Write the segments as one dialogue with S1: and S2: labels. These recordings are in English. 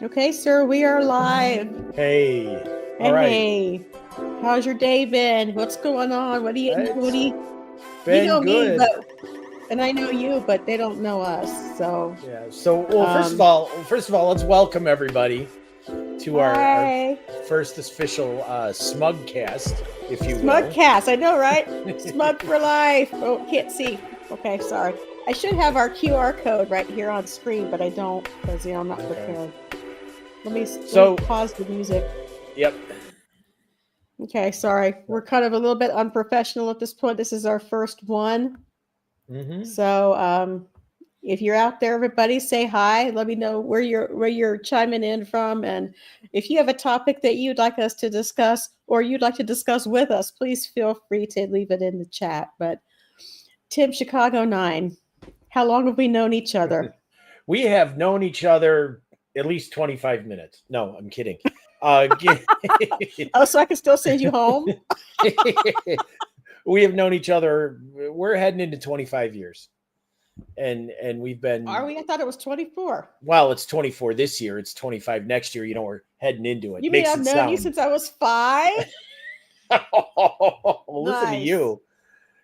S1: Okay, sir, we are live.
S2: Hey, all right.
S1: Hey, how's your day been? What's going on?
S2: It's
S1: You
S2: been
S1: know me,
S2: good.
S1: and I know you, but they don't know us. So,
S2: Yeah. So, well,
S1: um,
S2: first of all, let's welcome everybody to our
S1: hi,
S2: first official SMUG Cast, if you
S1: Smug
S2: will.
S1: Cast. I know, right? Smug for life. Oh, can't see. Okay, sorry. I should have our QR code right here on screen, but I don't because I'm not
S2: Okay.
S1: prepared. Let me
S2: So,
S1: pause the music.
S2: yep.
S1: Okay, sorry. We're kind of a little bit unprofessional at this point. This is our first one.
S2: Mm-hmm.
S1: So if you're out there, everybody say hi. Let me know where you're chiming in from, and if you have a topic that you'd like us to discuss or you'd like to discuss with us, please feel free to leave it in the chat. But Tim, Chicago 9, how long have we known each other?
S2: We have known each other at least 25 minutes. No, I'm kidding.
S1: Oh, so I can still send you home?
S2: We have known each other. We're heading into 25 years. And we've
S1: Are
S2: been,
S1: we? I thought it was 24.
S2: well, it's 24 this year, it's 25 next year, we're heading into it.
S1: You mean
S2: Makes
S1: I've
S2: it
S1: known you
S2: sound
S1: since I was 5?
S2: well, listen to
S1: Nice.
S2: you.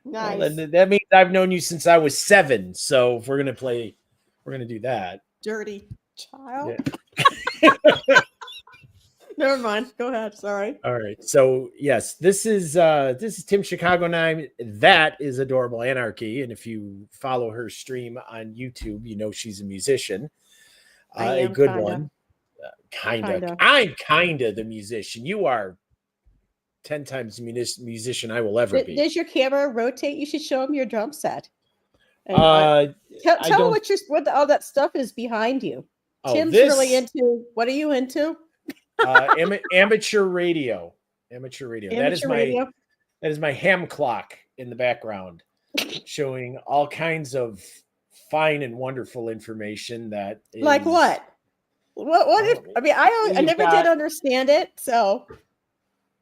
S2: Well,
S1: Nice.
S2: then that means I've known you since I was 7. So if we're gonna do that.
S1: Dirty child.
S2: Yeah.
S1: Never mind. Go ahead. Sorry.
S2: All right. So yes, this is Tim Chicago 9. That is Adorable Anarchy. And if you follow her stream on YouTube, you know she's a musician.
S1: I
S2: A
S1: am
S2: good
S1: kinda.
S2: one. Kinda.
S1: Kinda.
S2: I'm kinda the musician. You are 10 times the musician I will ever be.
S1: Does your camera rotate? You should show them your drum set. And
S2: Uh, I
S1: tell them
S2: don't.
S1: what all that stuff is behind you.
S2: Oh,
S1: Tim's really
S2: this
S1: into. What are you into?
S2: amateur radio. Amateur radio.
S1: Amateur radio.
S2: That is my ham clock in the background, showing all kinds of fine and wonderful information that
S1: Like
S2: is.
S1: what? What if?
S2: Well,
S1: I mean, I
S2: we've
S1: never did
S2: got.
S1: understand it. So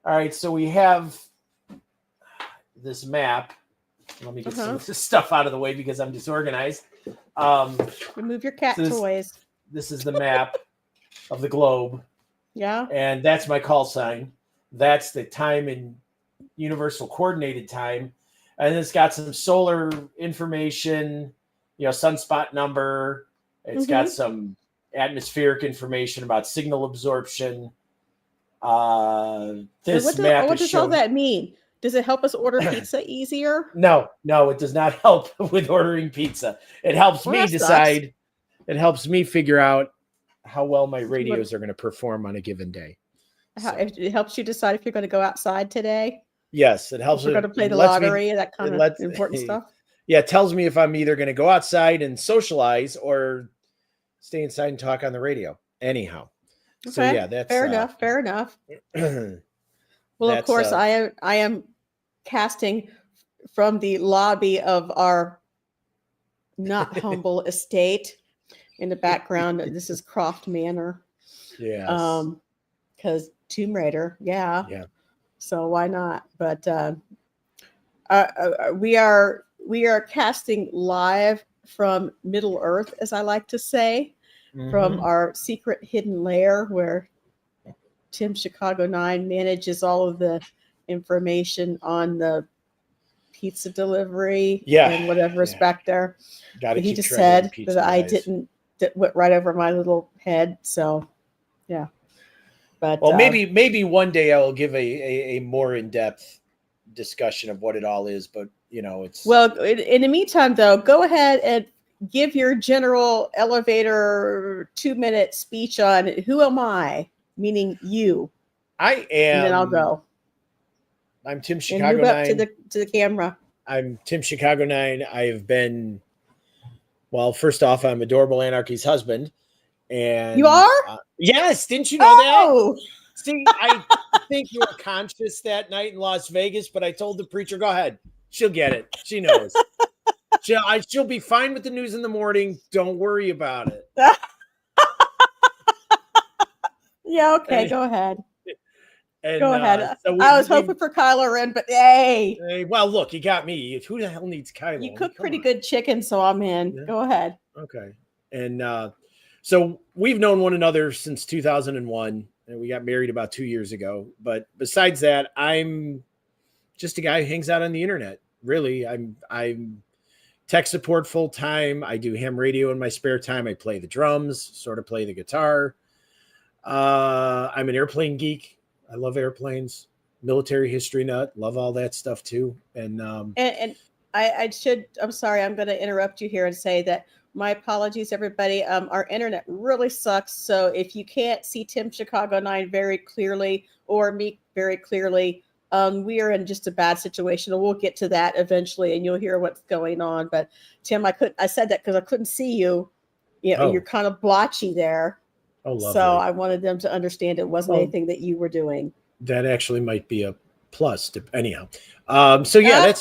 S2: All right, so we have this map. Let me get some of this stuff out of the way because I'm disorganized.
S1: Remove your cat toys.
S2: This is the map of the globe.
S1: Yeah.
S2: And that's my call sign. That's the time in universal coordinated time. And it's got some solar information, sunspot number. It's got some atmospheric information about signal absorption. This map
S1: what does all that mean? Does it help us order pizza easier?
S2: No, it does not help with ordering pizza. It helps me decide. Sucks. It helps me figure out how well my radios are going to perform on a given day.
S1: It helps you decide if you're going to go outside today.
S2: Yes, it helps.
S1: If you're going to play the lottery, that kind of important stuff.
S2: Yeah, it tells me if I'm either going to go outside and socialize or stay inside and talk on the radio. Anyhow.
S1: Okay. So yeah, that's fair enough. Fair enough. Well, of course, I am casting from the lobby of our not humble estate. In the background, this is Croft Manor.
S2: Yeah.
S1: Because Tomb Raider, yeah. So why not? But we are casting live from Middle Earth, as I like to say. From our secret hidden lair where Tim Chicago 9 manages all of the information on the pizza delivery and whatever is back there. He just said that I didn't, that went right over my little head. So, yeah. But
S2: well, maybe one day I will give a more in-depth discussion of what it all is. But, it's...
S1: Well, in the meantime, though, go ahead and give your general elevator 2-minute speech on who am I, meaning you.
S2: I am.
S1: And then I'll go.
S2: I'm Tim Chicago 9.
S1: Move up to the camera.
S2: I'm Tim Chicago 9. I have been, well, first off, I'm Adorable Anarchy's husband. And
S1: you are?
S2: Yes. Didn't you know that? See, I think you were conscious that night in Las Vegas, but I told the preacher, go ahead. She'll get it. She knows. She'll be fine with the news in the morning. Don't worry about it.
S1: Yeah, okay, go ahead.
S2: And,
S1: go ahead. So I was hoping for Kylo Ren, but hey.
S2: Well, look, you got me. Who the hell needs Kylo?
S1: You cook pretty good chicken, so I'm in. Yeah. Go ahead.
S2: Okay. And So we've known one another since 2001, and we got married about 2 years ago. But besides that, I'm just a guy who hangs out on the internet. Really, I'm tech support full time. I do ham radio in my spare time. I play the drums, sort of play the guitar. I'm an airplane geek. I love airplanes. Military history nut. Love all that stuff too. And
S1: I'm sorry, I'm going to interrupt you here and say that my apologies, everybody. Our internet really sucks. So if you can't see Tim Chicago 9 very clearly or me very clearly, we are in just a bad situation. And we'll get to that eventually and you'll hear what's going on. But Tim, I said that because I couldn't see you. You're kind of blotchy there.
S2: Oh, lovely.
S1: So I wanted them to understand it wasn't anything that you were doing.
S2: That actually might be a plus. Anyhow, so yeah,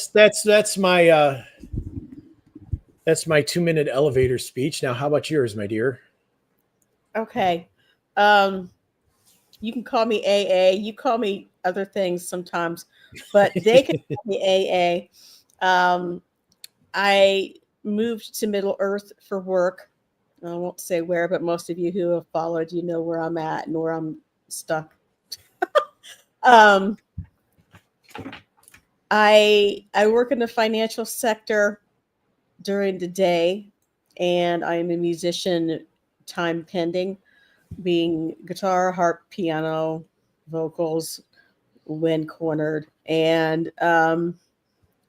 S2: that's my 2-minute elevator speech. Now, how about yours, my dear?
S1: Okay, you can call me AA. You call me other things sometimes, but they can call me AA. I moved to Middle Earth for work. I won't say where, but most of you who have followed, you know where I'm at and where I'm stuck. I work in the financial sector during the day, and I am a musician, time pending, being guitar, harp, piano, vocals, when cornered, and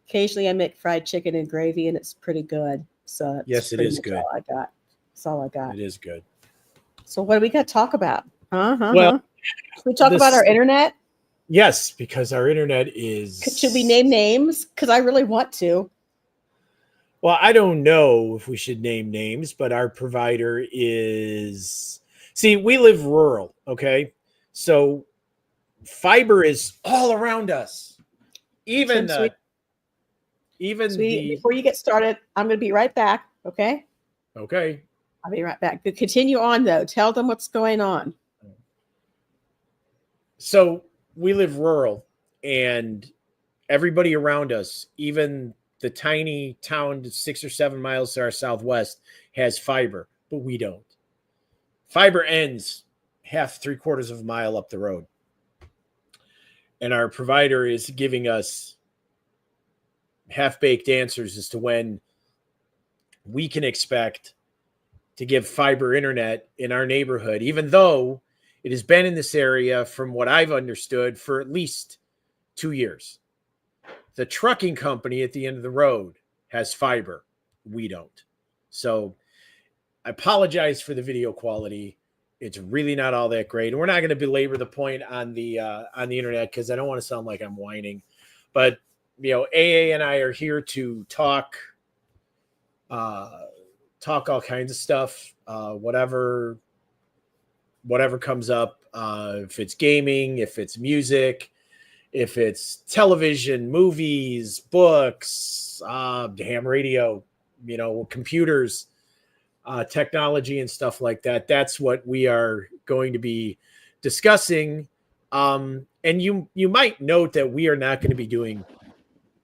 S1: occasionally I make fried chicken and gravy, and it's pretty good. So
S2: yes, it is good.
S1: All I got. That's all I got.
S2: It is good.
S1: So what do we got to talk about?
S2: Well,
S1: should we talk about our internet?
S2: Yes, because our internet is...
S1: Should we name names? Because I really want to.
S2: Well, I don't know if we should name names, but our provider is... See, we live rural, okay? So fiber is all around us. Before
S1: you get started, I'm going to be right back, okay?
S2: Okay.
S1: I'll be right back. Continue on, though. Tell them what's going on.
S2: So we live rural, and everybody around us, even the tiny town 6 or 7 miles to our southwest, has fiber, but we don't. Fiber ends half, 3/4 of a mile up the road. And our provider is giving us half-baked answers as to when we can expect to give fiber internet in our neighborhood, even though it has been in this area, from what I've understood, for at least 2 years. The trucking company at the end of the road has fiber. We don't. So I apologize for the video quality. It's really not all that great. And we're not going to belabor the point on the internet because I don't want to sound like I'm whining. But, AA and I are here to talk all kinds of stuff, whatever comes up, if it's gaming, if it's music, if it's television, movies, books, ham radio, computers, technology and stuff like that. That's what we are going to be discussing. And you might note that we are not going to be doing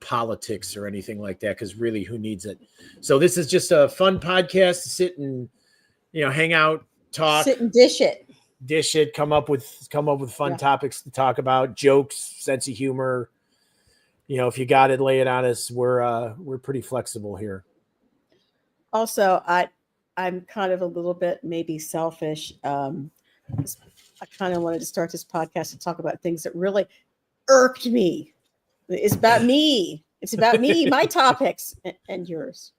S2: politics or anything like that, because really, who needs it? So this is just a fun podcast to sit and hang out, talk,
S1: sit and dish it,
S2: come up with fun topics to talk about, jokes, sense of humor. If you got it, lay it on us. We're pretty flexible here.
S1: Also, I'm kind of a little bit maybe selfish. I kind of wanted to start this podcast to talk about things that really irked me. It's about me. It's about me, my topics, and yours.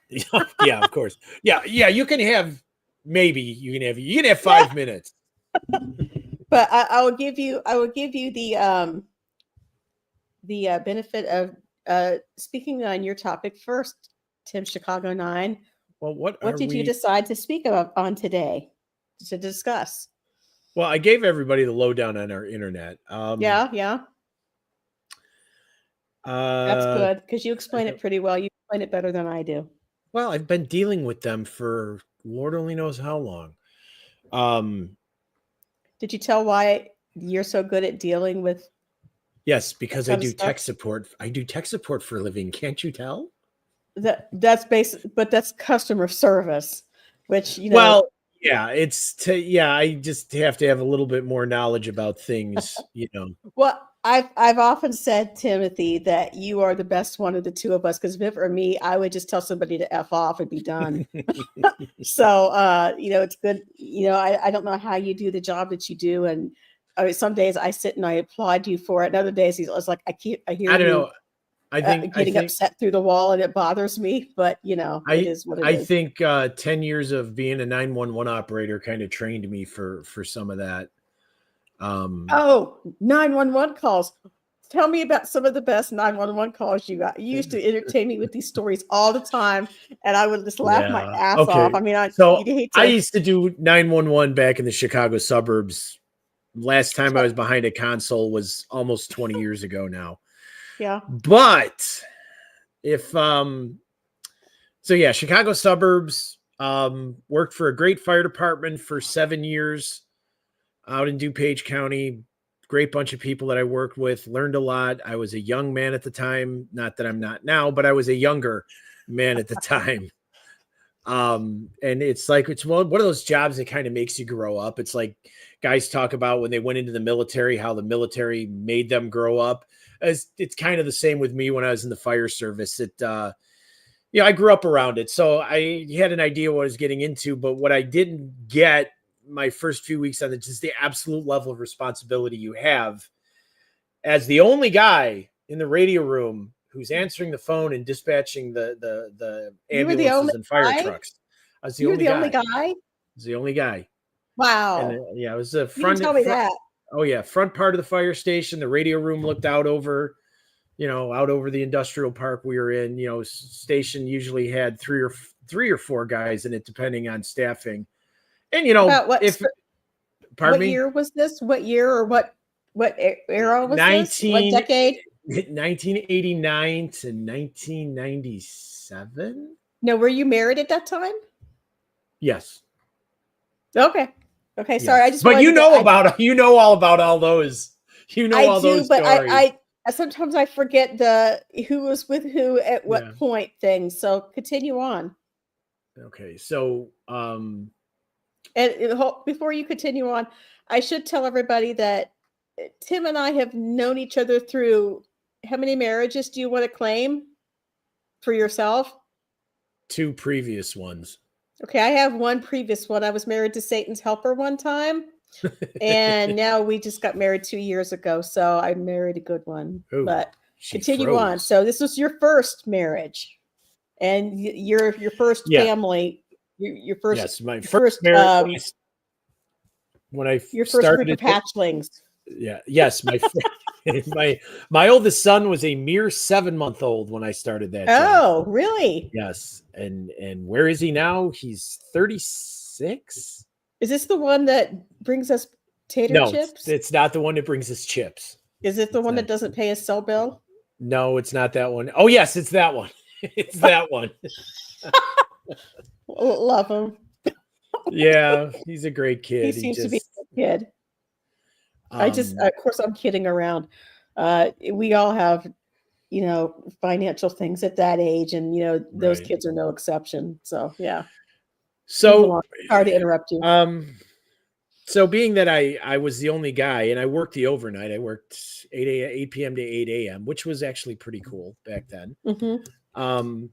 S2: Yeah, of course. Yeah. You can have 5 minutes.
S1: But I will give you the benefit of speaking on your topic first, Tim Chicago 9.
S2: Well, what
S1: did you decide to speak about on today to discuss?
S2: Well, I gave everybody the lowdown on our internet.
S1: Yeah. That's good, because you explain it pretty well. You explain it better than I do.
S2: Well, I've been dealing with them for Lord only knows how long.
S1: Did you tell why you're so good at dealing with?
S2: Yes, because I do tech support. I do tech support for a living. Can't you tell?
S1: That's basic, but that's customer service, which
S2: Well, Yeah, I just have to have a little bit more knowledge about things, you know.
S1: Well, I've often said, Timothy, that you are the best one of the two of us, because if it were me, I would just tell somebody to F off and be done. So it's good. I don't know how you do the job that you do. And I mean, some days I sit and I applaud you for it. And other days it's like I hear
S2: I don't
S1: you
S2: know. I think
S1: upset through the wall, and it bothers me, but it is what it is.
S2: I think 10 years of being a 911 operator kind of trained me for some of that.
S1: 911 calls. Tell me about some of the best 911 calls you got. You used to entertain me with these stories all the time, and I would just laugh my ass off. I mean,
S2: I used to do 911 back in the Chicago suburbs. Last time I was behind a console was almost 20 years ago now.
S1: Yeah.
S2: But if Chicago suburbs, worked for a great fire department for 7 years out in DuPage County. Great bunch of people that I worked with, learned a lot. I was a young man at the time, not that I'm not now, but I was a younger man at the time. And it's one of those jobs that kind of makes you grow up. It's like guys talk about when they went into the military, how the military made them grow up. It's kind of the same with me when I was in the fire service. I grew up around it. So I had an idea what I was getting into, but what I didn't get my first few weeks on it, just the absolute level of responsibility you have as the only guy in the radio room who's answering the phone and dispatching the ambulances and fire trucks. I was the only guy. I was the only guy.
S1: Wow.
S2: And it was the
S1: front. You didn't tell me that.
S2: Oh yeah, front part of the fire station. The radio room looked out over the industrial park we were in. Station usually had three or four guys in it, depending on staffing. And
S1: what year was this? What year or what era was this? What decade?
S2: 1989 to 1997.
S1: No, were you married at that time?
S2: Yes.
S1: Okay.
S2: Yes.
S1: Sorry, I just.
S2: But all about all those. Those
S1: but
S2: stories.
S1: I sometimes I forget who was with who at what point things. So continue on.
S2: Okay, so
S1: And before you continue on, I should tell everybody that Tim and I have known each other through how many marriages do you want to claim for yourself?
S2: 2 previous ones.
S1: Okay, I have one previous one. I was married to Satan's helper one time, and now we just got married 2 years ago. So I married a good one.
S2: Ooh,
S1: but continue on. So this was your first marriage, and your first family. Your first,
S2: yes, my first marriage. When I
S1: your first group of hatchlings.
S2: Yeah. Yes, my oldest son was a mere 7-month-old when I started that.
S1: Oh, really?
S2: Yes. And where is he now? He's 36.
S1: Is this the one that brings us tater chips?
S2: No, it's not the one that brings us chips.
S1: Is it the one that doesn't pay his cell bill?
S2: No, it's not that one. Oh, yes, it's that one. It's that one.
S1: Love him.
S2: Yeah, he's a great kid.
S1: He seems to be a good kid. Of course, I'm kidding around. We all have, financial things at that age, and those kids are no exception. So yeah.
S2: So
S1: sorry to interrupt you.
S2: So being that I was the only guy and I worked the overnight, I worked 8 p.m. to 8 a.m., which was actually pretty cool back then.
S1: Mm-hmm.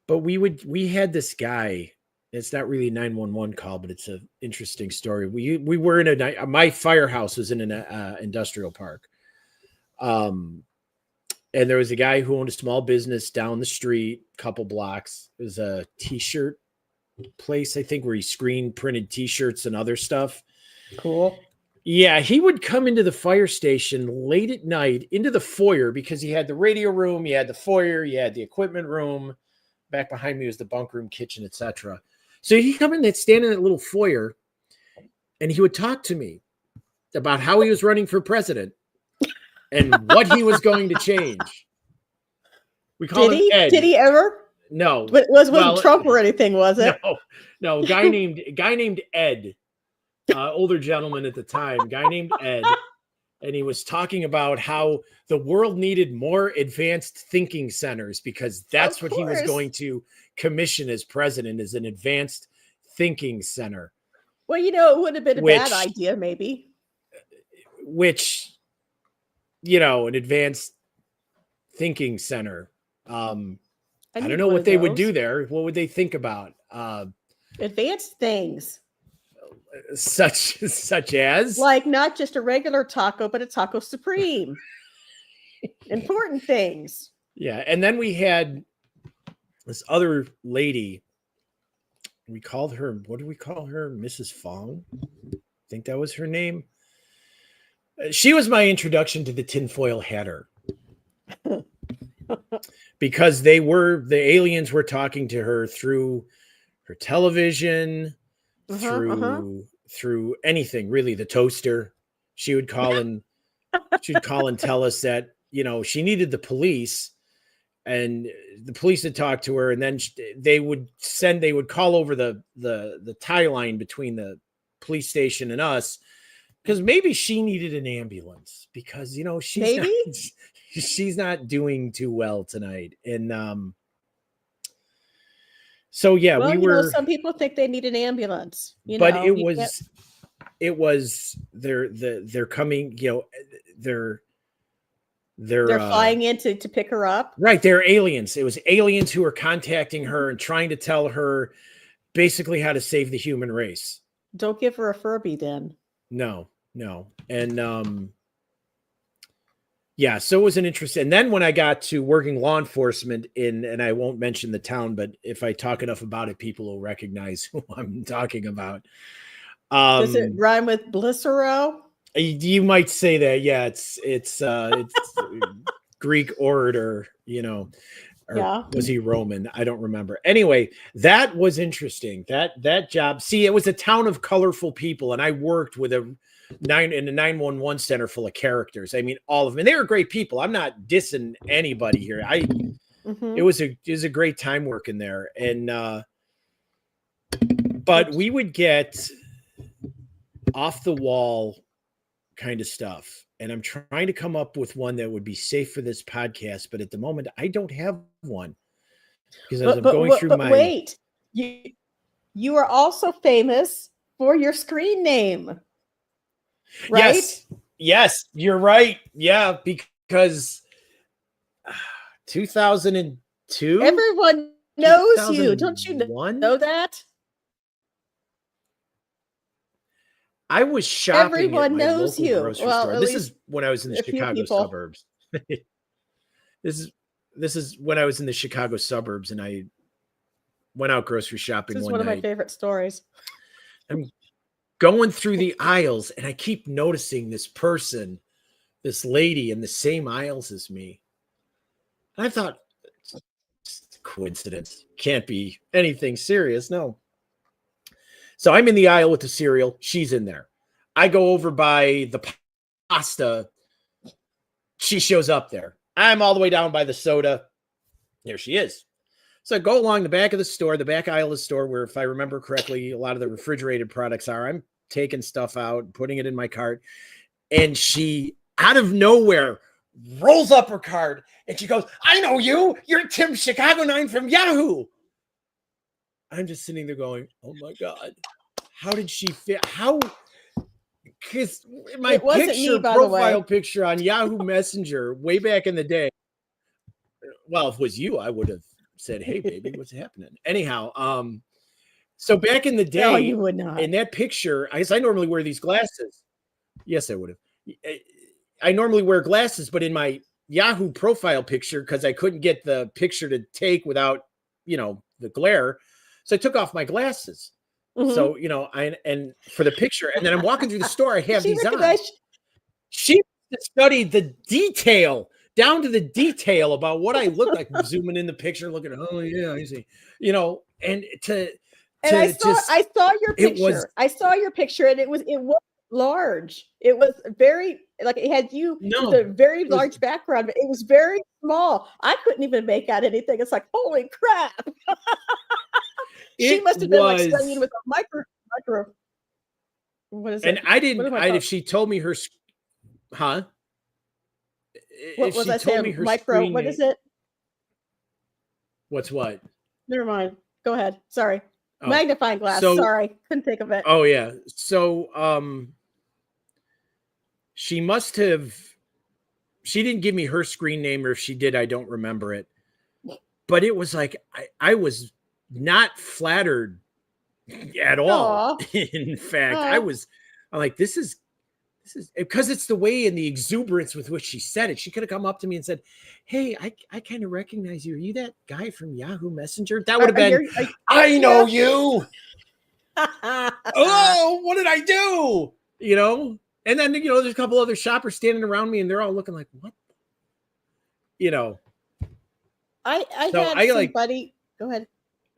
S2: But we had this guy. It's not really a 911 call, but it's an interesting story. We were in my firehouse was in an industrial park. And there was a guy who owned a small business down the street, couple blocks. It was a t-shirt place, I think, where he screen printed t-shirts and other stuff.
S1: Cool.
S2: Yeah, he would come into the fire station late at night into the foyer because he had the radio room, he had the foyer, he had the equipment room. Back behind me was the bunk room, kitchen, etc. So he'd come in and stand in that little foyer, and he would talk to me about how he was running for president and what he was going to change. We call him Ed.
S1: Did he ever?
S2: No.
S1: But wasn't Trump or anything, was it?
S2: No. Guy named Ed, older gentleman at the time, guy named Ed. And he was talking about how the world needed more advanced thinking centers because that's what he was going to commission as president, as an advanced
S3: Thinking Center.
S1: Well, it would have been a bad idea, maybe.
S3: Which, an advanced thinking center. I don't know what they would do there. What would they think about?
S1: Advanced things.
S3: Such as?
S1: Like not just a regular taco, but a taco supreme. Important things.
S3: Yeah. And then we had this other lady. We called her, what did we call her? Mrs. Fong? I think that was her name. She was my introduction to the tinfoil hatter. Because the aliens were talking to her through her television, through anything, really, the toaster. She would call and tell us that, she needed the police, and the police would talk to her, and then they would call over the tie line between the police station and us, because maybe she needed an ambulance, because she's not doing too well tonight. And so yeah,
S1: well,
S3: we were.
S1: Some people think they need an ambulance,
S3: but it was they're coming. They're
S1: flying in to pick her up.
S3: Right, they're aliens. It was aliens who were contacting her and trying to tell her basically how to save the human race.
S1: Don't give her a Furby then.
S3: No. And yeah, so it was an interest. And then when I got to working law enforcement and I won't mention the town, but if I talk enough about it, people will recognize who I'm talking about.
S1: Does it rhyme with Blissero?
S3: You might say that. Yeah, it's Greek orator, or was he Roman? I don't remember. Anyway, that was interesting. That job. See, it was a town of colorful people, and I worked with a 911 center full of characters. I mean, all of them. And they were great people. I'm not dissing anybody here. It was a great time working there. And but we would get off the wall kind of stuff. And I'm trying to come up with one that would be safe for this podcast, but at the moment I don't have one. Because as I'm going through my
S1: wait. You are also famous for your screen name. Right?
S3: Yes, you're right. Yeah, because 2002.
S1: Everyone knows you. Don't you know that?
S3: I was shopping.
S1: Everyone knows you.
S3: Grocery store. This is when I was in the Chicago suburbs. This is when I was in the Chicago suburbs, and I went out grocery shopping.
S1: This is one of my favorite stories.
S3: I'm going through the aisles, and I keep noticing this lady in the same aisles as me. And I thought, it's a coincidence. Can't be anything serious. No. So I'm in the aisle with the cereal. She's in there. I go over by the pasta. She shows up there. I'm all the way down by the soda. There she is. So I go along the back of the store, the back aisle of the store, where, if I remember correctly, a lot of the refrigerated products are. I'm taking stuff out, putting it in my cart. And she, out of nowhere, rolls up her card. And she goes, "I know you. You're Tim Chicago 9 from Yahoo." I'm just sitting there going, "Oh my God, how did she fit? How?" Because my profile picture on Yahoo Messenger way back in the day. Well, if it was you, I would have said, "Hey, baby, what's happening?" Anyhow, so back in the day,
S1: no, you would not.
S3: In that picture, I guess I normally wear these glasses. Yes, I would have. I normally wear glasses, but in my Yahoo profile picture, because I couldn't get the picture to take without, the glare. So I took off my glasses. Mm-hmm. So, and for the picture, and then I'm walking through the store, I have these on. She studied the detail, down to the detail about what I look like. I'm zooming in the picture, looking at, oh yeah, I see, and I
S1: saw your picture. I saw your picture, and it was large. It was very, like, it had you with a very large background, but it was very small. I couldn't even make out anything. It's like, holy crap. She must have been like studying with a micro. What is it?
S3: And I didn't. If she told me her, huh?
S1: What was I saying? Micro. What is it?
S3: What's what?
S1: Never mind. Go ahead. Sorry. Magnifying glass.
S3: So-
S1: Sorry, couldn't think of it.
S3: Oh yeah. So she must have, she didn't give me her screen name, or if she did, I don't remember it. But it was like I was not flattered at all.
S1: Aw.
S3: In fact,
S1: Aw.
S3: I'm like, this is because it's the way and the exuberance with which she said it. She could have come up to me and said, "Hey, I kind of recognize you. Are you that guy from Yahoo Messenger?" That would have been, I know you. Oh, what did I do? You know? And then, there's a couple other shoppers standing around me and they're all looking like, what?
S1: I
S3: So
S1: had
S3: I,
S1: somebody. Go ahead.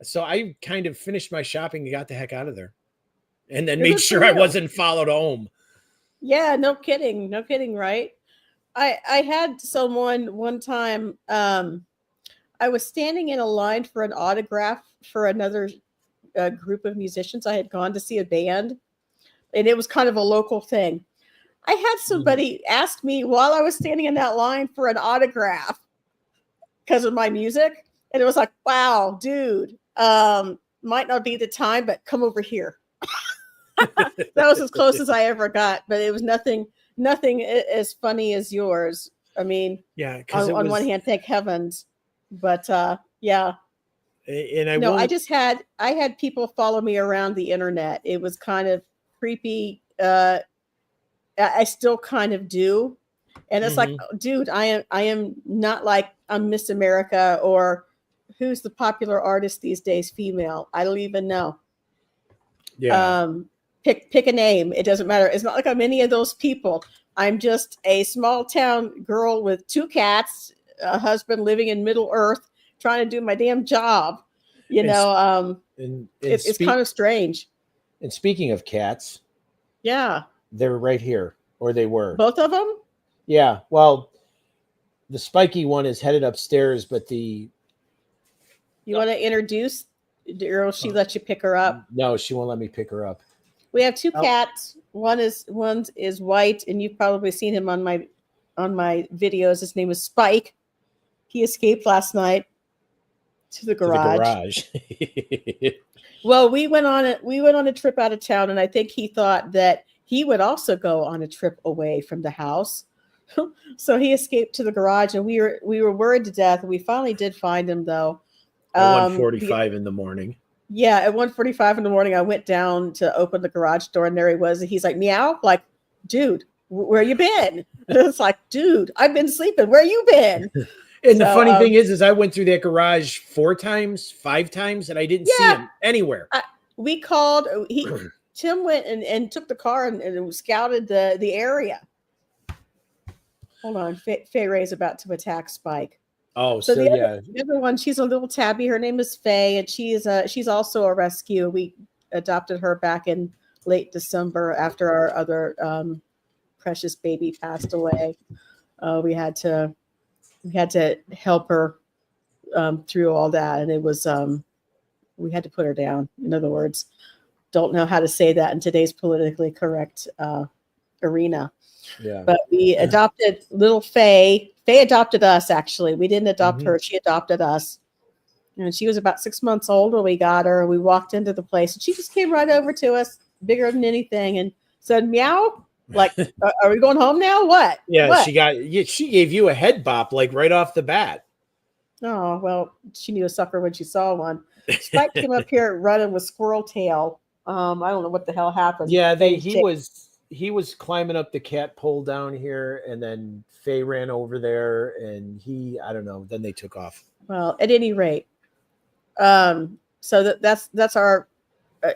S3: So I kind of finished my shopping and got the heck out of there. And then
S1: It
S3: made
S1: was
S3: sure I
S1: real.
S3: wasn't followed home.
S1: Yeah, no kidding. No kidding, right? I had someone one time, I was standing in a line for an autograph for another group of musicians. I had gone to see a band, and it was kind of a local thing. I had somebody ask me while I was standing in that line for an autograph because of my music. And it was like, wow, dude, might not be the time, but come over here. That was as close as I ever got, but it was nothing as funny as yours. I mean,
S3: Yeah, because
S1: on one hand, thank heavens, but yeah.
S3: And
S1: I had people follow me around the internet. It was kind of creepy. I still kind of do, and it's like, dude, I am not like I'm Miss America or who's the popular artist these days, female. I don't even know.
S3: Yeah.
S1: Pick a name. It doesn't matter. It's not like I'm any of those people. I'm just a small town girl with 2 cats, a husband living in Middle Earth, trying to do my damn job. It's kind of strange.
S3: And speaking of cats,
S1: yeah,
S3: they're right here, or they were.
S1: Both of them?
S3: Yeah. Well, the spiky one is headed upstairs, but
S1: you want to introduce, or will she let you pick her up?
S3: No, she won't let me pick her up.
S1: We have 2 cats. One is white, and you've probably seen him on my videos. His name is Spike. He escaped last night to the garage. Well, we went on a trip out of town, and I think he thought that he would also go on a trip away from the house. So he escaped to the garage, and we were worried to death. We finally did find him, though.
S3: At 1:45 in the morning.
S1: Yeah, at 1:45 in the morning, I went down to open the garage door, and there he was. And he's like, meow, like, dude, where you been? And it's like, dude, I've been sleeping. Where you been?
S3: And the funny thing is I went through that garage 4 times, 5 times, and I didn't see him anywhere.
S1: We called. Tim went and took the car and scouted the area. Hold on, Faye Ray's about to attack Spike.
S3: Oh,
S1: so the other one, she's a little tabby. Her name is Faye, and she's also a rescue. We adopted her back in late December after our other precious baby passed away. We had to help her through all that, and it was we had to put her down. In other words, don't know how to say that in today's politically correct arena.
S3: Yeah.
S1: But we adopted little Faye. Faye adopted us, actually. We didn't adopt her. She adopted us. And she was about 6 months old when we got her. We walked into the place, and she just came right over to us, bigger than anything, and said, meow. Like, are we going home now? What?
S3: Yeah,
S1: what?
S3: She gave you a head bop, like right off the bat.
S1: Oh, well, she knew a sucker when she saw one. Spike came up here running with Squirrel Tail. I don't know what the hell happened.
S3: Yeah, he was climbing up the cat pole down here, and then Faye ran over there, and I don't know. Then they took off.
S1: Well, at any rate, so that's our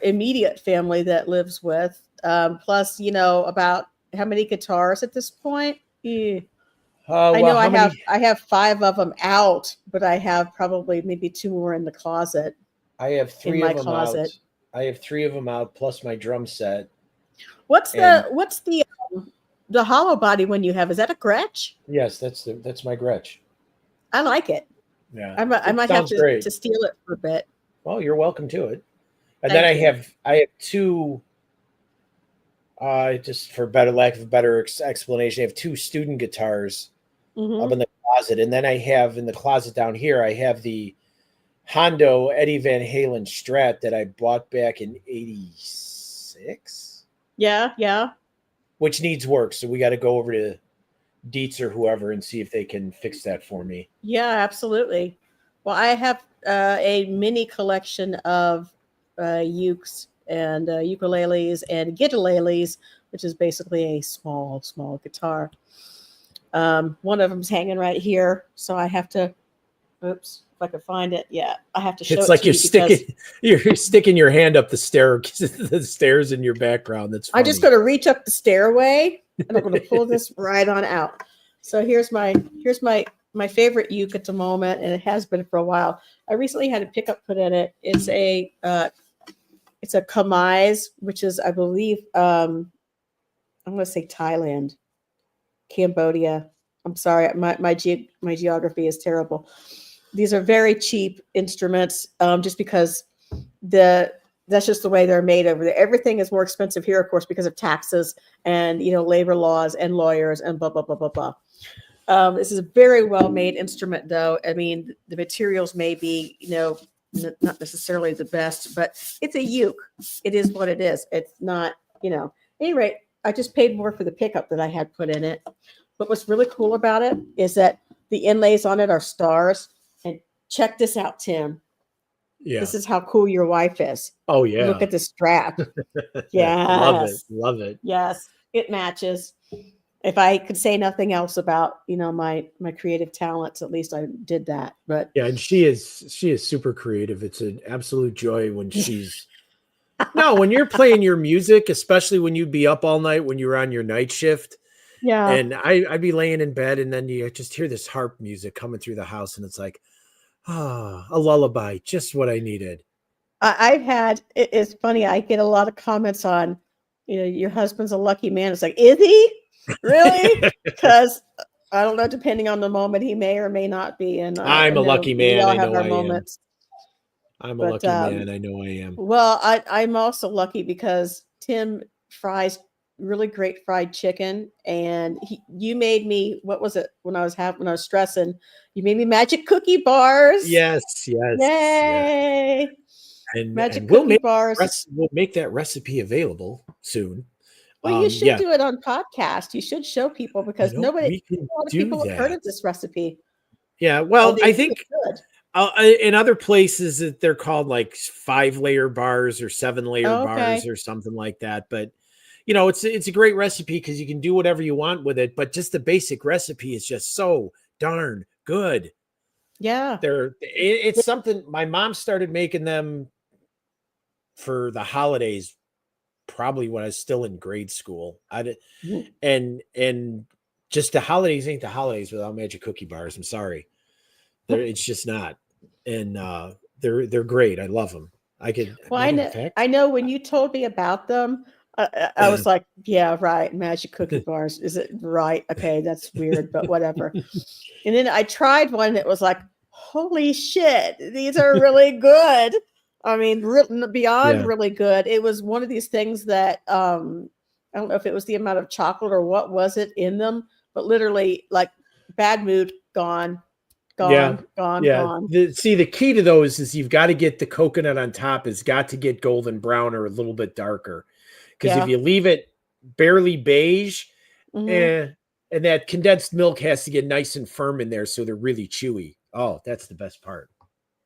S1: immediate family that lives with. Plus, about how many guitars at this point? Yeah. I know I have 5 of them out, but I have probably maybe 2 more in the closet.
S3: I have 3
S1: in my
S3: of them
S1: closet.
S3: out. I have 3 of them out plus my drum set.
S1: What's the hollow body one you have? Is that a Gretsch?
S3: Yes, that's my Gretsch.
S1: I like it.
S3: Yeah,
S1: I might have to steal it for a bit.
S3: Well, you're welcome to it. And then I have 2. Just for lack of a better explanation, I have 2 student guitars up in the closet, and then I have in the closet down here. I have the Hondo Eddie Van Halen Strat that I bought back in '86.
S1: Yeah.
S3: Which needs work, so we got to go over to Dietz or whoever and see if they can fix that for me.
S1: Yeah, absolutely. Well, I have a mini collection of ukes and ukuleles and guitaleles, which is basically a small guitar. One of them's hanging right here, so I have to. Oops, if I could find it. Yeah, I have to show
S3: It's
S1: it
S3: like
S1: to
S3: you're
S1: you
S3: you're sticking your hand up the stairs in your background. That's funny.
S1: I'm just going to reach up the stairway and I'm going to pull this right on out. So here's my favorite uke at the moment, and it has been for a while. I recently had a pickup put in it. It's a Khmer, which is, I believe, I'm going to say Thailand, Cambodia. I'm sorry, my geography is terrible. These are very cheap instruments, just because that's just the way they're made over there. Everything is more expensive here, of course, because of taxes and labor laws and lawyers and blah blah blah blah blah. This is a very well made instrument, though. I mean, the materials may be not necessarily the best, but it's a uke. It is what it is. It's not At any rate, I just paid more for the pickup that I had put in it. But what's really cool about it is that the inlays on it are stars. And check this out, Tim.
S3: Yeah.
S1: This is how cool your wife is.
S3: Oh yeah.
S1: Look at the strap. Yes.
S3: Love it.
S1: Yes, it matches. If I could say nothing else about my creative talents, at least I did that. But
S3: yeah, and she is super creative. It's an absolute joy when she's when you're playing your music, especially when you'd be up all night when you were on your night shift.
S1: Yeah.
S3: And I'd be laying in bed, and then you just hear this harp music coming through the house, and it's like, a lullaby, just what I needed.
S1: I've had, it's funny, I get a lot of comments on, your husband's a lucky man. It's like, is he? Really? Because I don't know, depending on the moment, he may or may not be. And
S3: I'm a lucky man.
S1: We all
S3: I
S1: have
S3: know
S1: our
S3: I
S1: moments.
S3: I'm a lucky man. I know I am.
S1: Well, I'm also lucky because Tim fries really great fried chicken, and you made me, what was it when I was stressing? You made me magic cookie bars.
S3: Yes.
S1: Yay!
S3: Yeah. And
S1: magic
S3: we'll
S1: cookie bars.
S3: We'll make that recipe available soon.
S1: Well, you should do it on podcast. You should show people, because a lot of people have heard of this recipe.
S3: Yeah, well, I think in other places that they're called like 5-layer bars or 7-layer bars or something like that. But it's a great recipe because you can do whatever you want with it. But just the basic recipe is just so darn good.
S1: Yeah,
S3: it's something my mom started making them for the holidays, probably when I was still in grade school. And just the holidays ain't the holidays without magic cookie bars. I'm sorry, it's just not. And they're great. I love them.
S1: I know when you told me about them, I was like, yeah, right. Magic cookie bars. Is it right? Okay, that's weird, but whatever. And then I tried one that was like, holy shit, these are really good. I mean, beyond really good. It was one of these things that I don't know if it was the amount of chocolate or what was it in them, but literally, like, bad mood, gone. Gone.
S3: See, the key to those is you've got to get the coconut on top has got to get golden brown or a little bit darker. Because if you leave it barely beige, and that condensed milk has to get nice and firm in there so they're really chewy. Oh, that's the best part.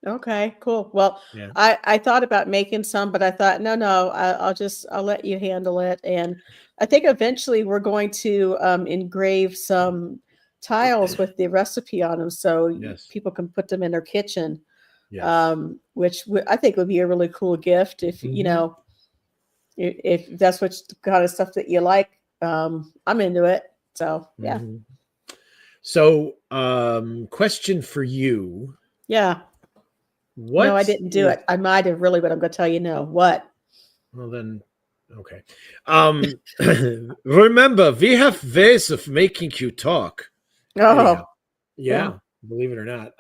S1: Okay, cool. Well, I thought about making some, but I thought, no, I'll let you handle it. And I think eventually we're going to engrave some tiles with the recipe on them, so people can put them in their kitchen. Which I think would be a really cool gift if if that's what kind of stuff that you like. I'm into it. So yeah.
S3: So question for you.
S1: Yeah. No, I didn't do it. I might have really, but I'm going to tell you no. What?
S3: Well then, okay. Remember, we have ways of making you talk.
S1: Oh,
S3: anyhow, yeah. Believe it or not.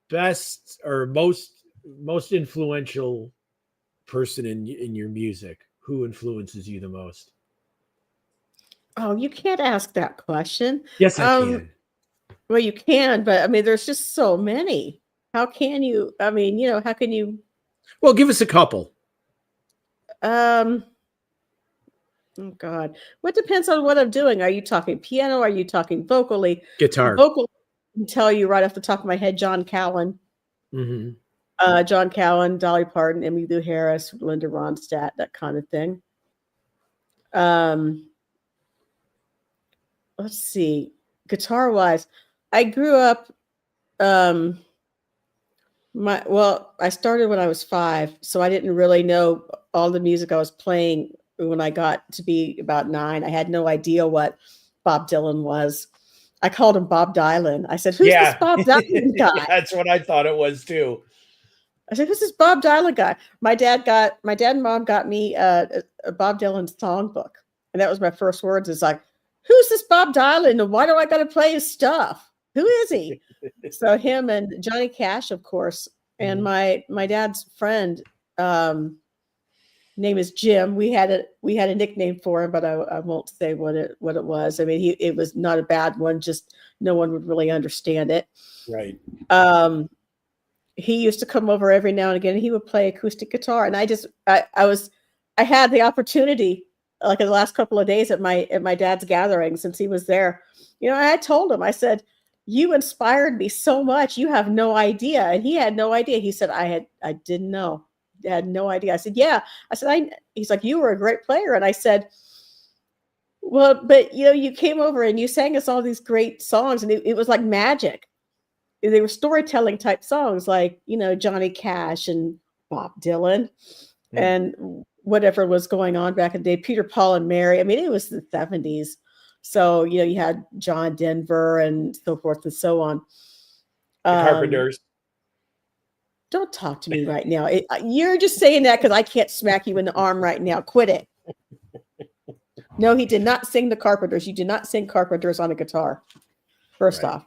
S3: Best or most influential person in your music. Who influences you the most?
S1: Oh, you can't ask that question.
S3: Yes, I can.
S1: Well, you can, but I mean, there's just so many. How can you? I mean, how can you?
S3: Well, give us a couple.
S1: Oh God, what depends on what I'm doing? Are you talking piano? Are you talking vocally?
S3: Guitar.
S1: Vocal, I can tell you right off the top of my head, John Cowan.
S3: Mm-hmm.
S1: John Cowan, Dolly Parton, Emmylou Harris, Linda Ronstadt, that kind of thing. Let's see. Guitar wise, I grew up. I started when I was 5, so I didn't really know all the music I was playing when I got to be about 9. I had no idea what Bob Dylan was. I called him Bob Dylan. I said, "Who's this Bob Dylan guy?"
S3: That's what I thought it was too.
S1: I said, "Who's this Bob Dylan guy?" My dad and mom got me a Bob Dylan songbook, and that was my first words. It's like, "Who's this Bob Dylan, and why do I got to play his stuff? Who is he?" So him and Johnny Cash, of course, and my dad's friend, name is Jim. We had a nickname for him, but I won't say what it was. I mean, it was not a bad one. Just no one would really understand it.
S3: Right.
S1: He used to come over every now and again, and he would play acoustic guitar. And I had the opportunity, like in the last couple of days at my dad's gathering, since he was there. I told him, I said, "You inspired me so much. You have no idea." And he had no idea. He said, I didn't know. I had no idea. I said, "Yeah." I said, he's like, "You were a great player." And I said, "Well, but you came over and you sang us all these great songs, and it was like magic. They were storytelling type songs, like, Johnny Cash and Bob Dylan and whatever was going on back in the day, Peter, Paul, and Mary. I mean, it was the 70s. So, you had John Denver and so forth and so on.
S3: The Carpenters.
S1: Don't talk to me right now. You're just saying that because I can't smack you in the arm right now. Quit it. No, he did not sing the Carpenters. You did not sing Carpenters on a guitar. First off.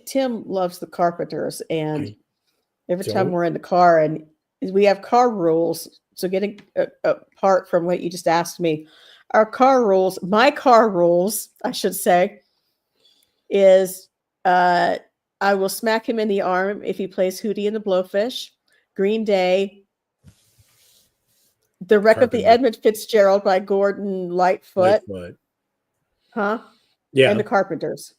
S1: Tim loves the Carpenters, and every time we're in the car, and we have car rules. So getting apart from what you just asked me, my car rules, I should say, is I will smack him in the arm if he plays Hootie and the Blowfish, Green Day, The Wreck of the Edmund Fitzgerald by Gordon Lightfoot. Huh?
S3: Yeah.
S1: And the Carpenters.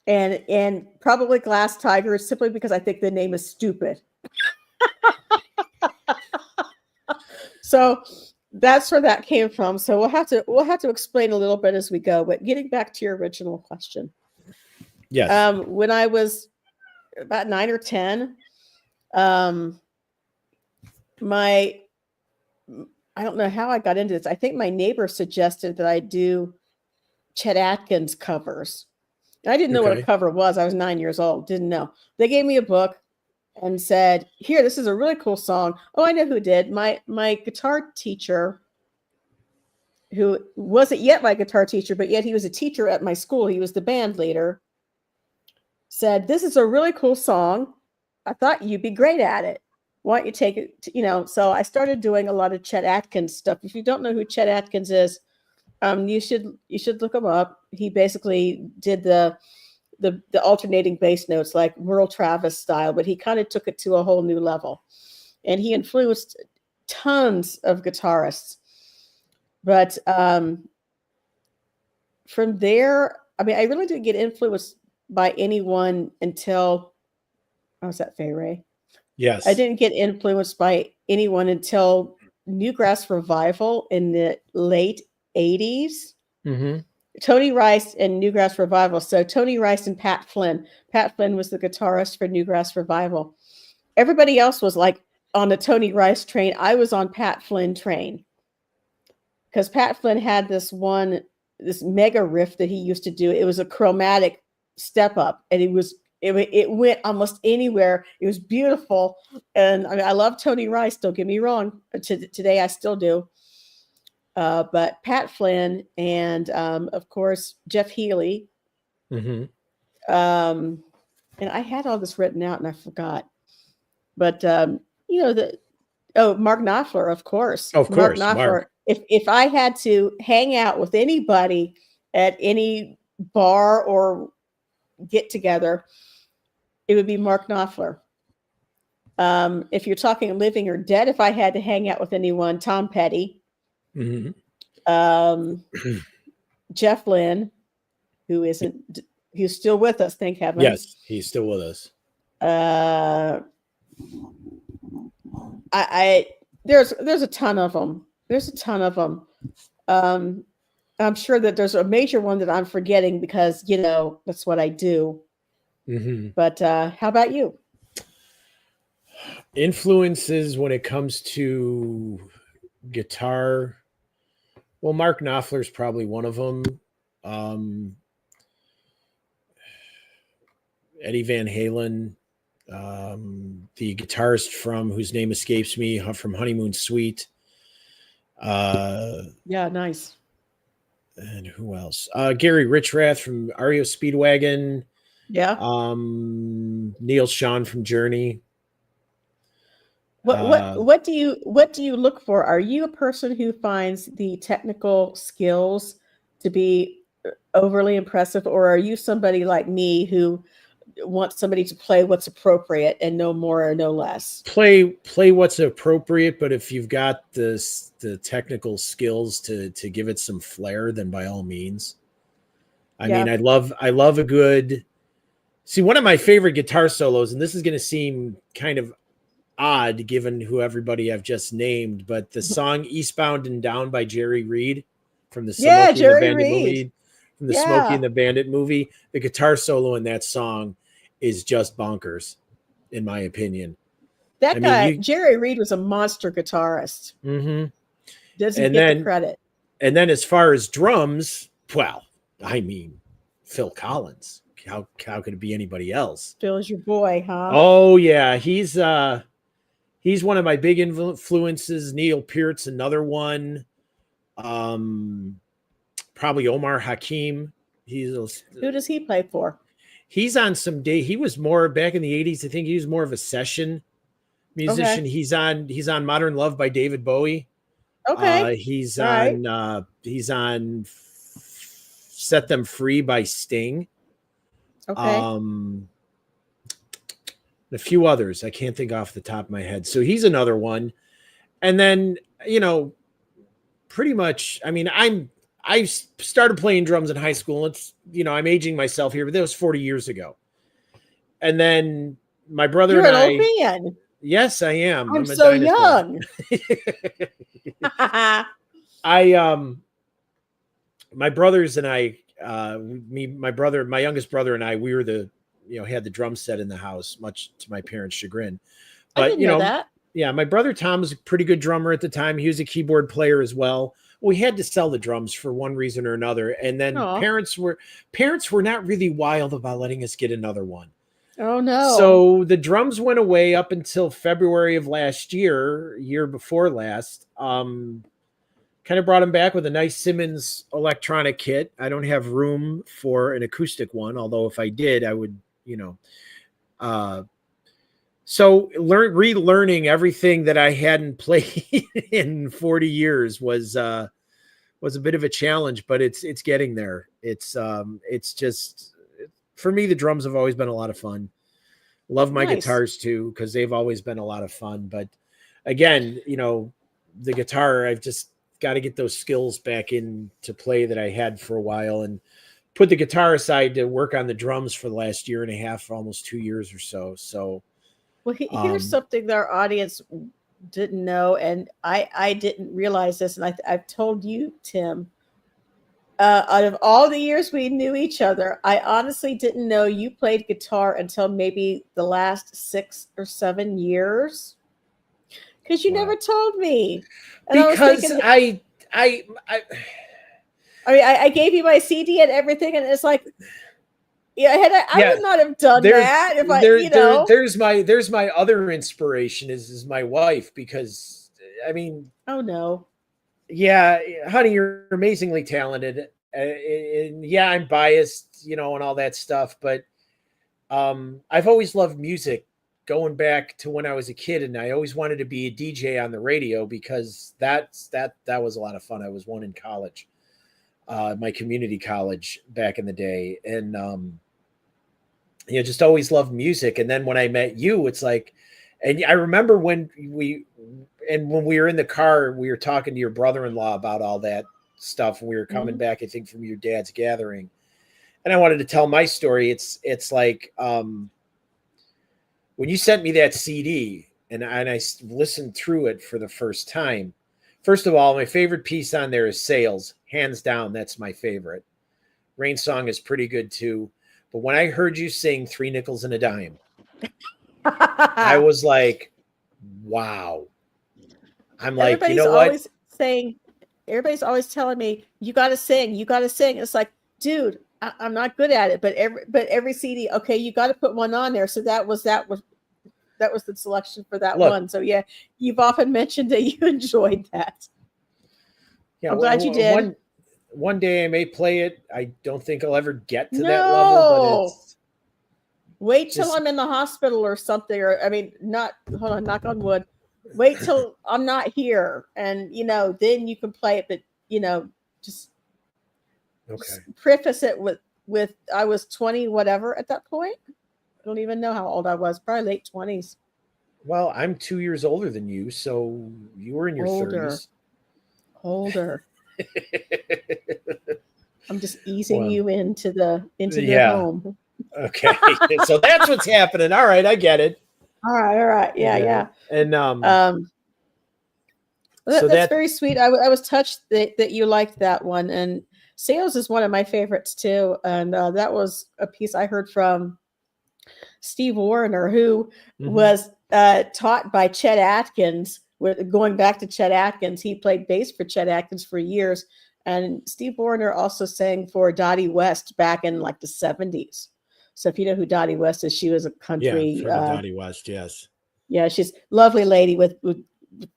S1: And probably Glass Tiger, simply because I think the name is stupid. So that's where that came from. So we'll have to explain a little bit as we go. But getting back to your original question.
S3: Yes.
S1: When I was about 9 or 10, I don't know how I got into this. I think my neighbor suggested that I do Chet Atkins covers. I didn't know what a cover was. I was 9 years old. Didn't know. They gave me a book and said, "Here, this is a really cool song." Oh, I know who did. My guitar teacher, who wasn't yet my guitar teacher, but yet he was a teacher at my school. He was the band leader. Said, "This is a really cool song. I thought you'd be great at it. Why don't you take it?" So I started doing a lot of Chet Atkins stuff. If you don't know who Chet Atkins is, you should look him up. He basically did the alternating bass notes like Merle Travis style, but he kind of took it to a whole new level, and he influenced tons of guitarists. But from there, I mean, I really didn't get influenced by anyone until was that Fay Ray?
S3: Yes.
S1: I didn't get influenced by anyone until Newgrass Revival in the late 80s.
S3: Mm-hmm.
S1: Tony Rice and Newgrass Revival. So Tony Rice and Pat Flynn. Pat Flynn was the guitarist for Newgrass Revival. Everybody else was like on the Tony Rice train. I was on Pat Flynn train because Pat Flynn had this mega riff that he used to do. It was a chromatic step up, and it went almost anywhere. It was beautiful. And I mean, I love Tony Rice. Don't get me wrong. Today I still do. But Pat Flynn and, of course, Jeff Healey.
S3: Mm-hmm.
S1: And I had all this written out and I forgot. But, Mark Knopfler, of course.
S3: Of course,
S1: Mark Knopfler. If I had to hang out with anybody at any bar or get together, it would be Mark Knopfler. If you're talking living or dead, if I had to hang out with anyone, Tom Petty,
S3: Mm-hmm.
S1: Jeff Lynne, who's still with us, thank heaven.
S3: Yes, he's still with us.
S1: There's a ton of them. I'm sure that there's a major one that I'm forgetting because that's what I do.
S3: Mm-hmm.
S1: But how about you?
S3: Influences when it comes to guitar. Well, Mark Knopfler's probably one of them. Eddie Van Halen, the guitarist from whose name escapes me from Honeymoon Suite.
S1: Yeah, nice.
S3: And who else? Gary Richrath from REO Speedwagon.
S1: Yeah.
S3: Neil Schon from Journey.
S1: What do you look for? Are you a person who finds the technical skills to be overly impressive, or are you somebody like me who wants somebody to play what's appropriate and no more or no less?
S3: Play what's appropriate, but if you've got the technical skills to give it some flair, then by all means. I mean, I love a good. See, one of my favorite guitar solos, and this is going to seem kind of odd given who everybody I've just named, but the song "Eastbound and Down" by Jerry Reed from the Smokey and the Bandit movie, Smokey and the Bandit movie, the guitar solo in that song is just bonkers, in my opinion.
S1: That guy, Jerry Reed, was a monster guitarist.
S3: Mm-hmm.
S1: Doesn't get the credit.
S3: And then as far as drums, well, I mean, Phil Collins. How could it be anybody else?
S1: Phil's your boy, huh?
S3: Oh yeah, he's one of my big influences. Neil Peart's another one. Probably Omar Hakim. Who
S1: does he play for?
S3: He's on some day. He was more back in the 80s. I think he was more of a session musician. Okay. He's on Modern Love by David Bowie.
S1: Okay.
S3: He's on Set Them Free by Sting.
S1: Okay.
S3: A few others I can't think off the top of my head. So he's another one. And then, pretty much, I mean, I started playing drums in high school. It's, I'm aging myself here, but that was 40 years ago. And then my brother
S1: You're
S3: and
S1: an old man.
S3: Yes, I am.
S1: I'm so young.
S3: My brothers and I, my youngest brother and I, we were had the drum set in the house, much to my parents' chagrin. But
S1: I didn't know that.
S3: Yeah, my brother Tom was a pretty good drummer at the time. He was a keyboard player as well. We had to sell the drums for one reason or another, and then parents were not really wild about letting us get another one.
S1: Oh no!
S3: So the drums went away up until February of last year before last. Kind of brought them back with a nice Simmons electronic kit. I don't have room for an acoustic one, although if I did, I would, So relearning everything that I hadn't played in 40 years was a bit of a challenge, but it's getting there. It's just, for me, the drums have always been a lot of fun. Love my guitars too, because they've always been a lot of fun. But again, the guitar, I've just got to get those skills back into play that I had for a while, and put the guitar aside to work on the drums for the last year and a half, almost 2 years or so. So.
S1: Well, here's something that our audience didn't know, and I didn't realize this, and I've told you, Tim. Out of all the years we knew each other, I honestly didn't know you played guitar until maybe the last 6 or 7 years, because you never told me.
S3: And because I
S1: gave you my CD and everything, and it's like. Yeah, I would not have done that if
S3: there's my other inspiration is my wife, because I mean,
S1: oh no,
S3: yeah, honey, you're amazingly talented, and yeah, I'm biased, and all that stuff, but I've always loved music going back to when I was a kid, and I always wanted to be a DJ on the radio because that was a lot of fun. I was one in college. my community college back in the day, and just always loved music. And then when I met you, it's like, and I remember when we were in the car, we were talking to your brother-in-law about all that stuff, and we were coming back, I think, from your dad's gathering, and I wanted to tell my story. It's like when you sent me that CD, and I listened through it for the first time. First of all, my favorite piece on there is Sales. Hands down, that's my favorite. Rain Song is pretty good too. But when I heard you sing 3 Nickels and a Dime, I was like, wow. I'm like,
S1: everybody's
S3: you know what?
S1: always saying, everybody's always telling me, you got to sing, you got to sing. It's like, dude, I'm not good at it, but every CD, okay, you got to put one on there. So that was the selection for that one. So yeah, you've often mentioned that you enjoyed that. Yeah, I'm glad you did.
S3: One day I may play it. I don't think I'll ever get to that level, but it's
S1: wait till I'm in the hospital or something, or hold on, knock on wood. Wait till I'm not here, and then you can play it. But just preface it with I was 20 whatever at that point. I don't even know how old I was. Probably late 20s.
S3: Well, I'm 2 years older than you, so you were in your 30s.
S1: Older. I'm just easing you into the home. Okay.
S3: So that's what's happening. All right, I get it.
S1: All right. Yeah.
S3: And
S1: that's very sweet. I was touched that you liked that one. And Sales is one of my favorites too. And that was a piece I heard from Steve Warner, who was taught by Chet Atkins. Going back to Chet Atkins, he played bass for Chet Atkins for years. And Steve Warner also sang for Dottie West back in like the 70s. So if you know who Dottie West is, she was a country.
S3: Dottie West, yes.
S1: Yeah, she's a lovely lady with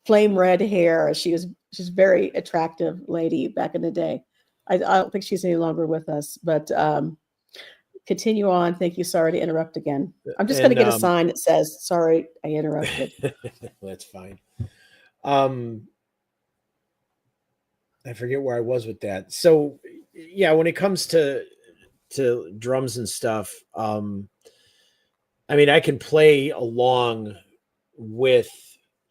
S1: flame red hair. She's a very attractive lady back in the day. I don't think she's any longer with us, but continue on. Thank you. Sorry to interrupt again. I'm just going to get a sign that says, sorry, I interrupted.
S3: That's fine. I forget where I was with that. So yeah, when it comes to drums and stuff, I can play along with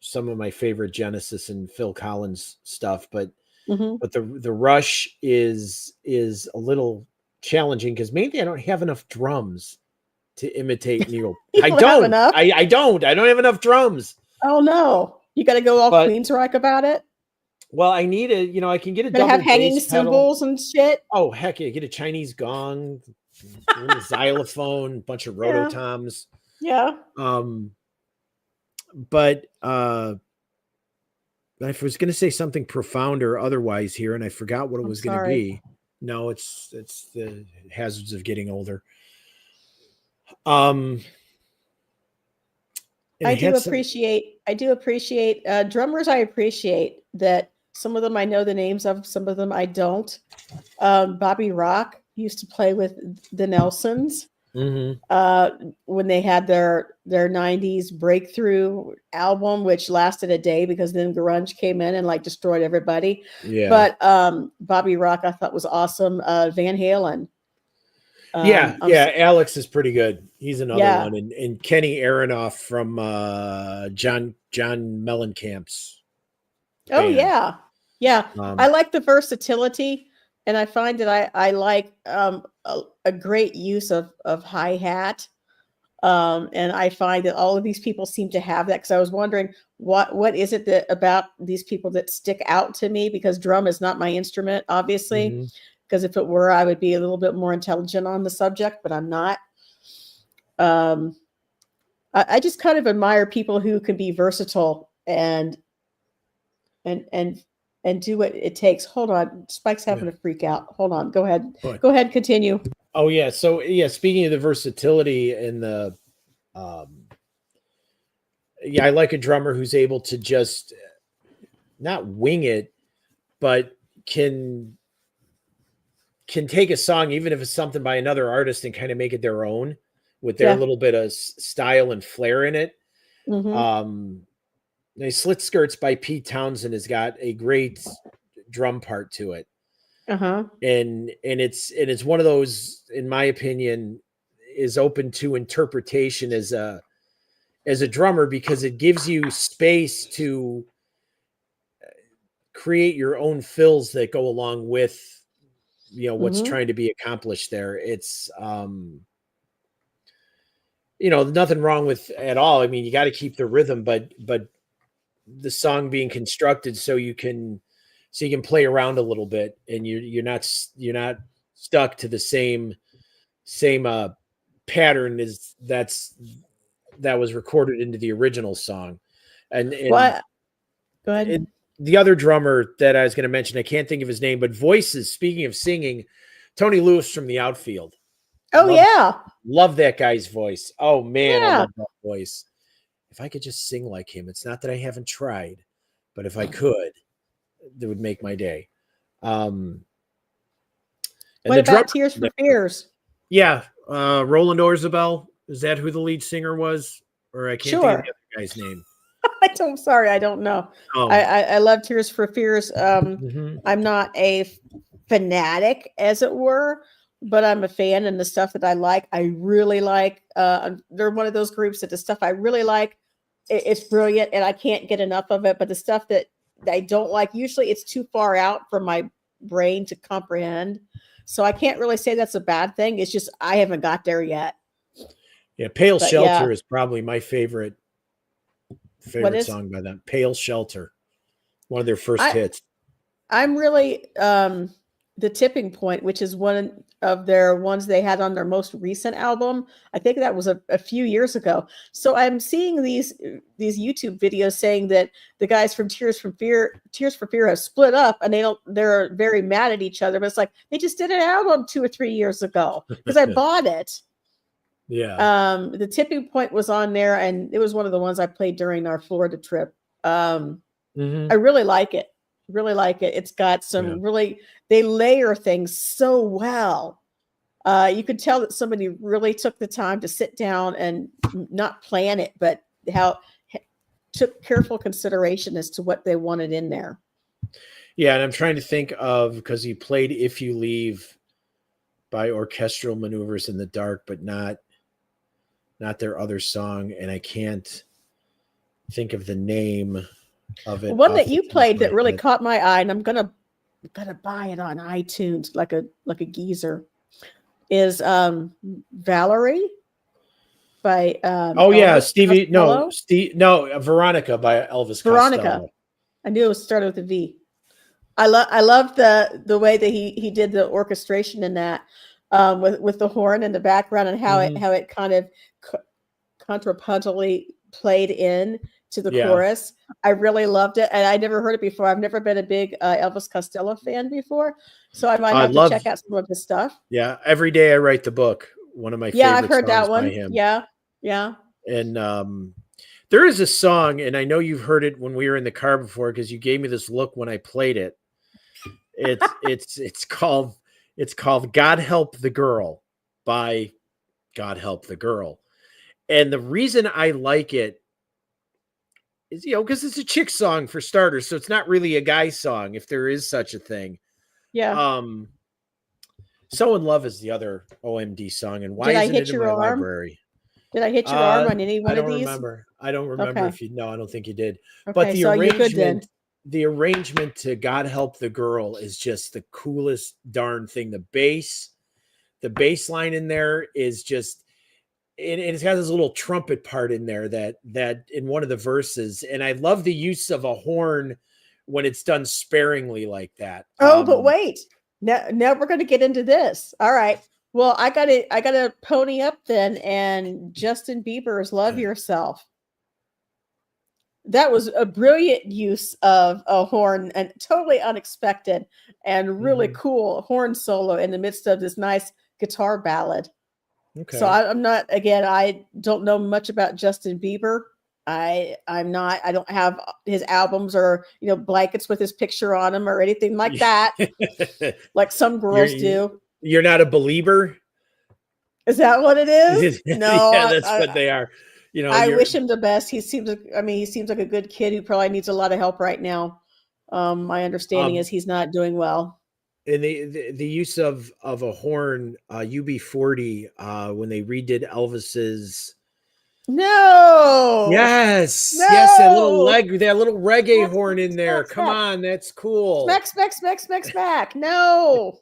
S3: some of my favorite Genesis and Phil Collins stuff, but the Rush is a little challenging because maybe I don't have enough drums to imitate Neil. I don't have enough drums.
S1: Oh no, you got to go all Queensryche about it.
S3: Well, I need I can get a double
S1: have hanging
S3: bass
S1: cymbals
S3: pedal.
S1: And shit.
S3: Oh heck yeah, get a Chinese gong, a xylophone, bunch of rototoms.
S1: Yeah.
S3: But I was going to say something profound or otherwise here, and I forgot what it was going to be. No, it's the hazards of getting older. I do appreciate drummers. I appreciate that some of them I know the names of, some of them I don't. Bobby Rock used to play with the Nelsons when they had their 90s breakthrough album, which lasted a day because then grunge came in and like destroyed everybody. Yeah.
S1: But Bobby Rock I thought was awesome. Van Halen.
S3: Alex is pretty good. He's another one. And Kenny Aronoff from John Mellencamp's band.
S1: Oh yeah. I like the versatility, and I find that I like a great use of hi-hat. And I find that all of these people seem to have that, because I was wondering what is it that about these people that stick out to me, because drum is not my instrument, obviously. Because if it were, I would be a little bit more intelligent on the subject, but I'm not. I just kind of admire people who can be versatile and do what it takes. Hold on, Spike's having a freak out. Hold on, go ahead. Go ahead, continue.
S3: Oh yeah, so yeah. Speaking of the versatility and the, I like a drummer who's able to just not wing it, but can take a song, even if it's something by another artist, and kind of make it their own with their little bit of style and flair in it. Slit Skirts by Pete Townsend has got a great drum part to it.
S1: Uh-huh.
S3: and it's one of those, in my opinion, is open to interpretation as a drummer, because it gives you space to create your own fills that go along with, what's
S1: Mm-hmm.
S3: trying to be accomplished there. It's nothing wrong with at all. I mean, you got to keep the rhythm, but the song being constructed so you can play around a little bit, and you're not stuck to the same pattern as that was recorded into the original song. And
S1: What? Go ahead.
S3: The other drummer that I was going to mention, I can't think of his name, but voices, speaking of singing, Tony Lewis from the Outfield.
S1: Oh, yeah.
S3: Love that guy's voice. Oh man, I
S1: Yeah.
S3: love that voice. If I could just sing like him, it's not that I haven't tried, but if I could, that would make my day. And
S1: What about Tears for Fears?
S3: Yeah, Roland Orzabal. Is that who the lead singer was? Or I can't think of the other guy's name.
S1: I'm sorry, I don't know.
S3: Oh.
S1: I love Tears for Fears.
S3: Mm-hmm.
S1: I'm not a fanatic, as it were, but I'm a fan, and the stuff that I like, I really like. They're one of those groups that the stuff I really like, it's brilliant, and I can't get enough of it. But the stuff that I don't like, usually it's too far out for my brain to comprehend. So I can't really say that's a bad thing. It's just I haven't got there yet.
S3: Yeah, Pale Shelter is probably my favorite song by them. Pale Shelter, one of their first hits.
S1: I'm really The Tipping Point, which is one of their ones they had on their most recent album. I think that was a few years ago. So I'm seeing these YouTube videos saying that the guys from Tears for Fear have split up, and they're very mad at each other. But it's like they just did an album 2 or 3 years ago because I bought it.
S3: Yeah.
S1: The Tipping Point was on there, and it was one of the ones I played during our Florida trip. I really like it. Really like it. It's got some they layer things so well. You could tell that somebody really took the time to sit down and not plan it, but took careful consideration as to what they wanted in there.
S3: Yeah, and I'm trying to think of, because he played If You Leave by Orchestral Maneuvers in the Dark, but not their other song, and I can't think of the name of it.
S1: One that you played that really caught my eye, and I'm gonna buy it on iTunes like a geezer, is Valerie by
S3: Veronica by Elvis
S1: Veronica.
S3: Costello.
S1: I knew it started with a V. I love the way that he did the orchestration in that, with the horn in the background, and how it kind of contrapuntally played in to the chorus. I really loved it, and I never heard it before. I've never been a big Elvis Costello fan before, so I might have to check out some of his stuff.
S3: Yeah, Every Day I Write the Book, one of my favorite
S1: I've heard that one.
S3: by him.
S1: Yeah.
S3: And there is a song, and I know you've heard it when we were in the car before, because you gave me this look when I played it. It's called God Help the Girl by God Help the Girl. And the reason I like it is, because it's a chick song for starters. So it's not really a guy song, if there is such a thing.
S1: Yeah.
S3: So in Love is the other OMD song. And why isn't it in my library?
S1: Did I hit your arm on any one of these?
S3: I don't remember if you, no, I don't think you did.
S1: Okay,
S3: but the
S1: so
S3: the arrangement to God Help the Girl is just the coolest darn thing. The bass line in there is just, it's got this little trumpet part in there that in one of the verses. And I love the use of a horn when it's done sparingly like that.
S1: Oh, but wait, now we're going to get into this. All right. Well, I got to pony up then, and Justin Bieber's Love Yourself. That was a brilliant use of a horn, and totally unexpected, and really cool horn solo in the midst of this nice guitar ballad. Okay. So I don't know much about Justin Bieber. I don't have his albums or, blankets with his picture on them or anything like that. Like some girls do.
S3: You're not a believer?
S1: Is that what it is? No.
S3: Yeah, that's what they are.
S1: I wish him the best. He seems like a good kid who probably needs a lot of help right now. My understanding is he's not doing well.
S3: And the use of a horn, UB40, when they redid Elvis's.
S1: No.
S3: Yes,
S1: No.
S3: yes, that little reggae horn in there.
S1: Smack,
S3: Come on, that's cool.
S1: Smack, smack, smack, smack, smack. No.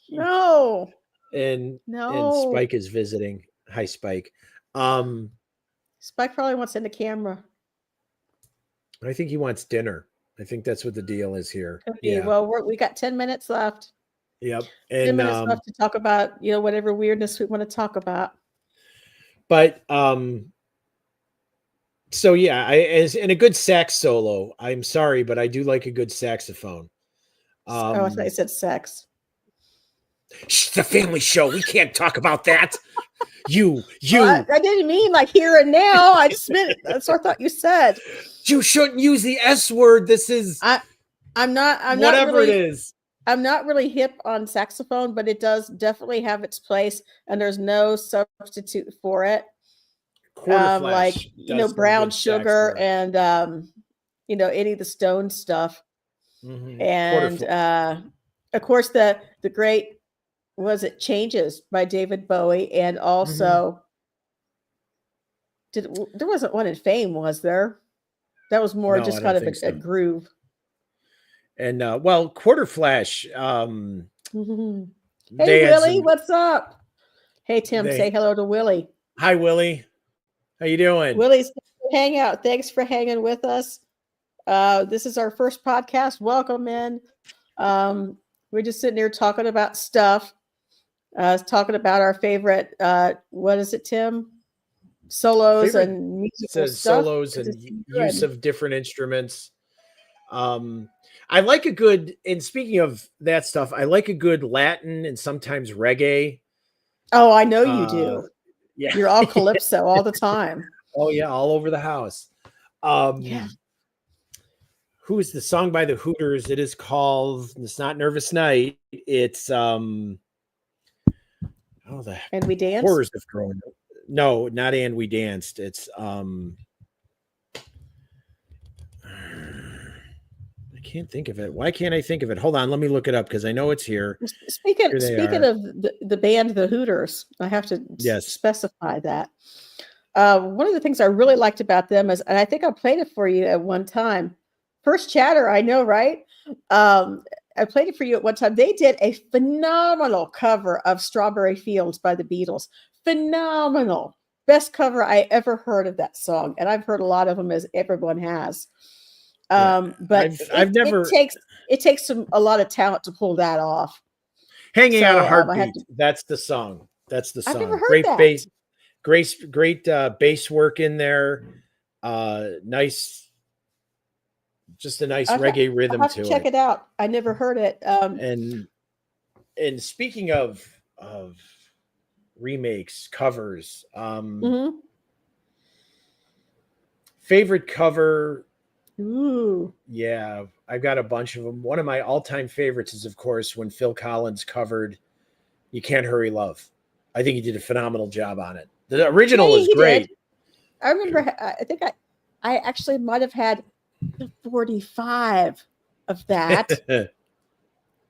S1: No.
S3: And
S1: No.
S3: Spike is visiting. Hi, Spike.
S1: Spike probably wants in the camera.
S3: I think he wants dinner. I think that's what the deal is here.
S1: Could be.
S3: Yeah.
S1: Well, we got 10 minutes left.
S3: Yep.
S1: 10
S3: And
S1: minutes left to talk about, whatever weirdness we want to talk about.
S3: But so yeah, in a good sax solo. I'm sorry, but I do like a good saxophone.
S1: I thought you said sex.
S3: It's a family show. We can't talk about that. You.
S1: Well, I didn't mean like here and now. I just meant that's what I thought you said.
S3: You shouldn't use the S word. This is.
S1: I'm not
S3: whatever
S1: really,
S3: it is.
S1: I'm not really hip on saxophone, but it does definitely have its place, and there's no substitute for it. Like brown sugar and any of the Stone stuff, and of course the great Changes by David Bowie, and also there wasn't one in Fame, was there? That was more just kind of a groove.
S3: And Quarter Flash.
S1: Hey Willie, what's up? Hey Tim, say hello to Willie.
S3: Hi Willie, how you doing?
S1: Willie's hangout. Thanks for hanging with us. This is our first podcast. Welcome in. We're just sitting here talking about stuff. Talking about our favorite. What is it, Tim? Solos and musical stuff.
S3: Solos and use of different instruments. I like a good, and speaking of that stuff, I like a good Latin and sometimes reggae.
S1: Oh, I know you do.
S3: Yeah.
S1: You're all calypso all the time.
S3: Oh yeah, all over the house.
S1: Yeah.
S3: Who is the song by the Hooters? It is called, it's not Nervous Night. It's
S1: And We Danced?
S3: Horrors of Growing Up. No, not And We Danced. It's I can't think of it. Why can't I think of it? Hold on, let me look it up because I know it's here.
S1: Speaking of the band The Hooters, I have to specify that. One of the things I really liked about them is, and I think I played it for you at one time. First Chatter, I know, right? I played it for you at one time. They did a phenomenal cover of Strawberry Fields by the Beatles. Phenomenal. Best cover I ever heard of that song. And I've heard a lot of them, as everyone has. But it takes a lot of talent to pull that off.
S3: Hanging on a Heartbeat. That's the song. That's the song.
S1: I've never heard that.
S3: Great bass work in there. Nice. Just a nice reggae rhythm
S1: to check it out. I never heard it.
S3: And speaking of remakes, covers, favorite cover.
S1: Ooh.
S3: Yeah, I've got a bunch of them. One of my all-time favorites is, of course, when Phil Collins covered "You Can't Hurry Love." I think he did a phenomenal job on it. The original is great.
S1: Did. I remember. I think I actually might have had the 45 of that.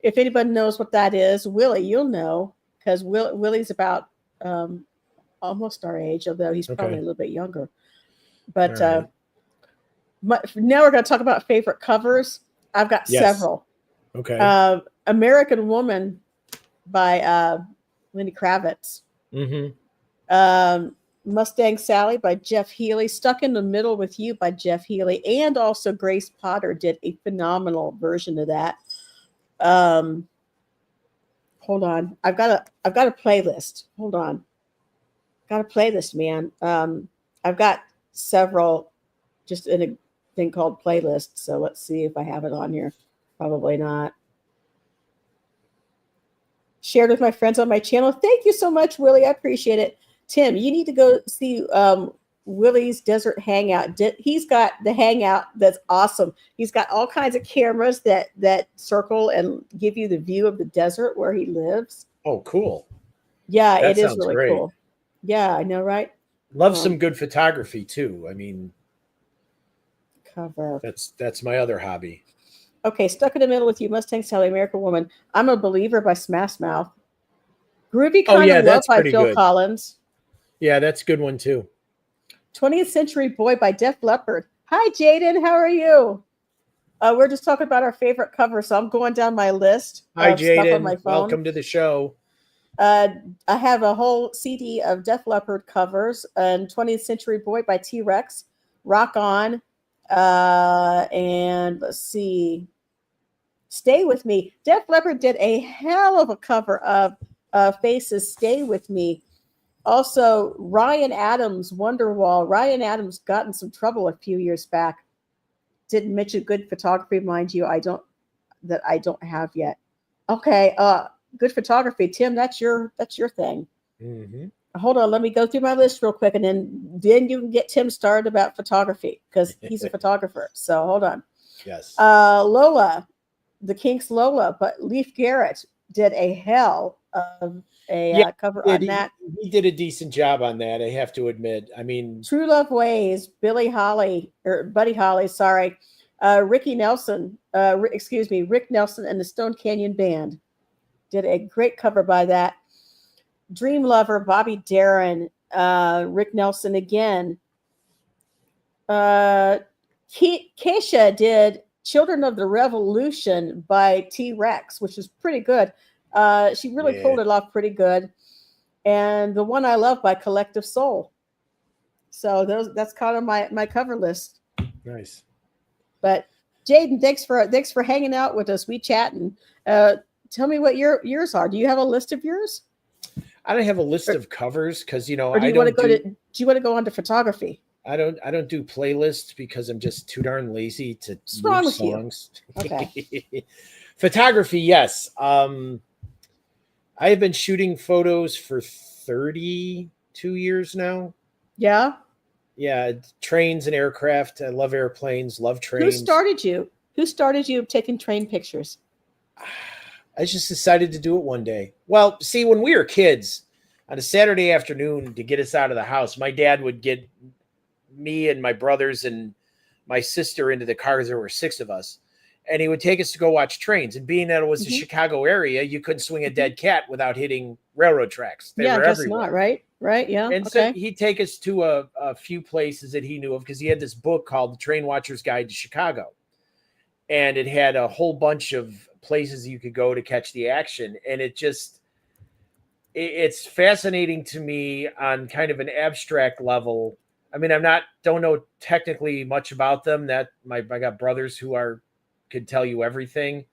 S1: If anybody knows what that is, Willie, you'll know, because Willie's about almost our age, although he's probably a little bit younger. But now we're going to talk about favorite covers. I've got several.
S3: Okay.
S1: American Woman by Lenny Kravitz. Mustang Sally by Jeff Healey. Stuck in the Middle with You by Jeff Healey. And also Grace Potter did a phenomenal version of that. Hold on. I've got a playlist. Hold on. Got a playlist, man. I've got several just in a thing called playlist. So let's see if I have it on here. Probably not. Shared with my friends on my channel. Thank you so much, Willie. I appreciate it. Tim, you need to go see Willie's Desert Hangout. He's got the hangout that's awesome. He's got all kinds of cameras that circle and give you the view of the desert where he lives.
S3: Oh, cool.
S1: Yeah, it is really great. Cool. Yeah, I know, right?
S3: Love some good photography too. I mean,
S1: cover.
S3: That's my other hobby.
S1: Okay, Stuck in the Middle with You, Mustang Sally, American Woman. I'm a Believer by Smash Mouth. Groovy
S3: Oh
S1: Kind
S3: yeah,
S1: of Love
S3: that's
S1: by
S3: pretty
S1: Phil
S3: good.
S1: Collins.
S3: Yeah, that's a good one too.
S1: 20th Century Boy by Def Leppard. Hi, Jaden. How are you? We're just talking about our favorite covers, so I'm going down my list
S3: Hi,
S1: of stuff on my
S3: Jaden.
S1: phone.
S3: Welcome to the show.
S1: I have a whole CD of Def Leppard covers, and 20th Century Boy by T-Rex, Rock On, and let's see, Stay With Me. Def Leppard did a hell of a cover of Faces, Stay With Me. Also, Ryan Adams, Wonderwall. Ryan Adams got in some trouble a few years back. Didn't mention good photography, mind you. I don't have yet. Okay, good photography, Tim. That's your thing.
S3: Mm-hmm.
S1: Hold on, let me go through my list real quick, and then you can get Tim started about photography because he's a photographer. So hold on.
S3: Yes.
S1: Lola, the Kinks' Lola, but Leif Garrett did a hell of a cover on that.
S3: He did a decent job on that, I have to admit. I mean,
S1: True Love Ways, Buddy Holly, sorry. Rick Nelson and the Stone Canyon Band did a great cover by that. Dream Lover, Bobby Darin, Rick Nelson again. Keisha did Children of the Revolution by T-Rex, which is pretty good. She really pulled it off pretty good. And The One I Love by Collective Soul. So that's kind of my cover list.
S3: Nice.
S1: But Jaden, thanks for hanging out with us. We chatting. Tell me what yours are. Do you have a list of yours?
S3: I don't have a list of covers because do you
S1: want to go on to photography?
S3: I don't do playlists because I'm just too darn lazy to
S1: move
S3: songs.
S1: Okay.
S3: Photography, yes. I have been shooting photos for 32 years now.
S1: Yeah.
S3: Yeah, trains and aircraft. I love airplanes, love trains.
S1: Who started you taking train pictures?
S3: I just decided to do it one day. Well, see, when we were kids, on a Saturday afternoon to get us out of the house, my dad would get me and my brothers and my sister into the cars. There were 6 of us. And he would take us to go watch trains. And being that it was the Chicago area, you couldn't swing a dead cat without hitting railroad tracks. They were everywhere.
S1: Not, right? Right, yeah.
S3: And so he'd take us to a few places that he knew of because he had this book called The Train Watcher's Guide to Chicago. And it had a whole bunch of places you could go to catch the action. And it's fascinating to me on kind of an abstract level. I mean, don't know technically much about them. That I got brothers who could tell you everything.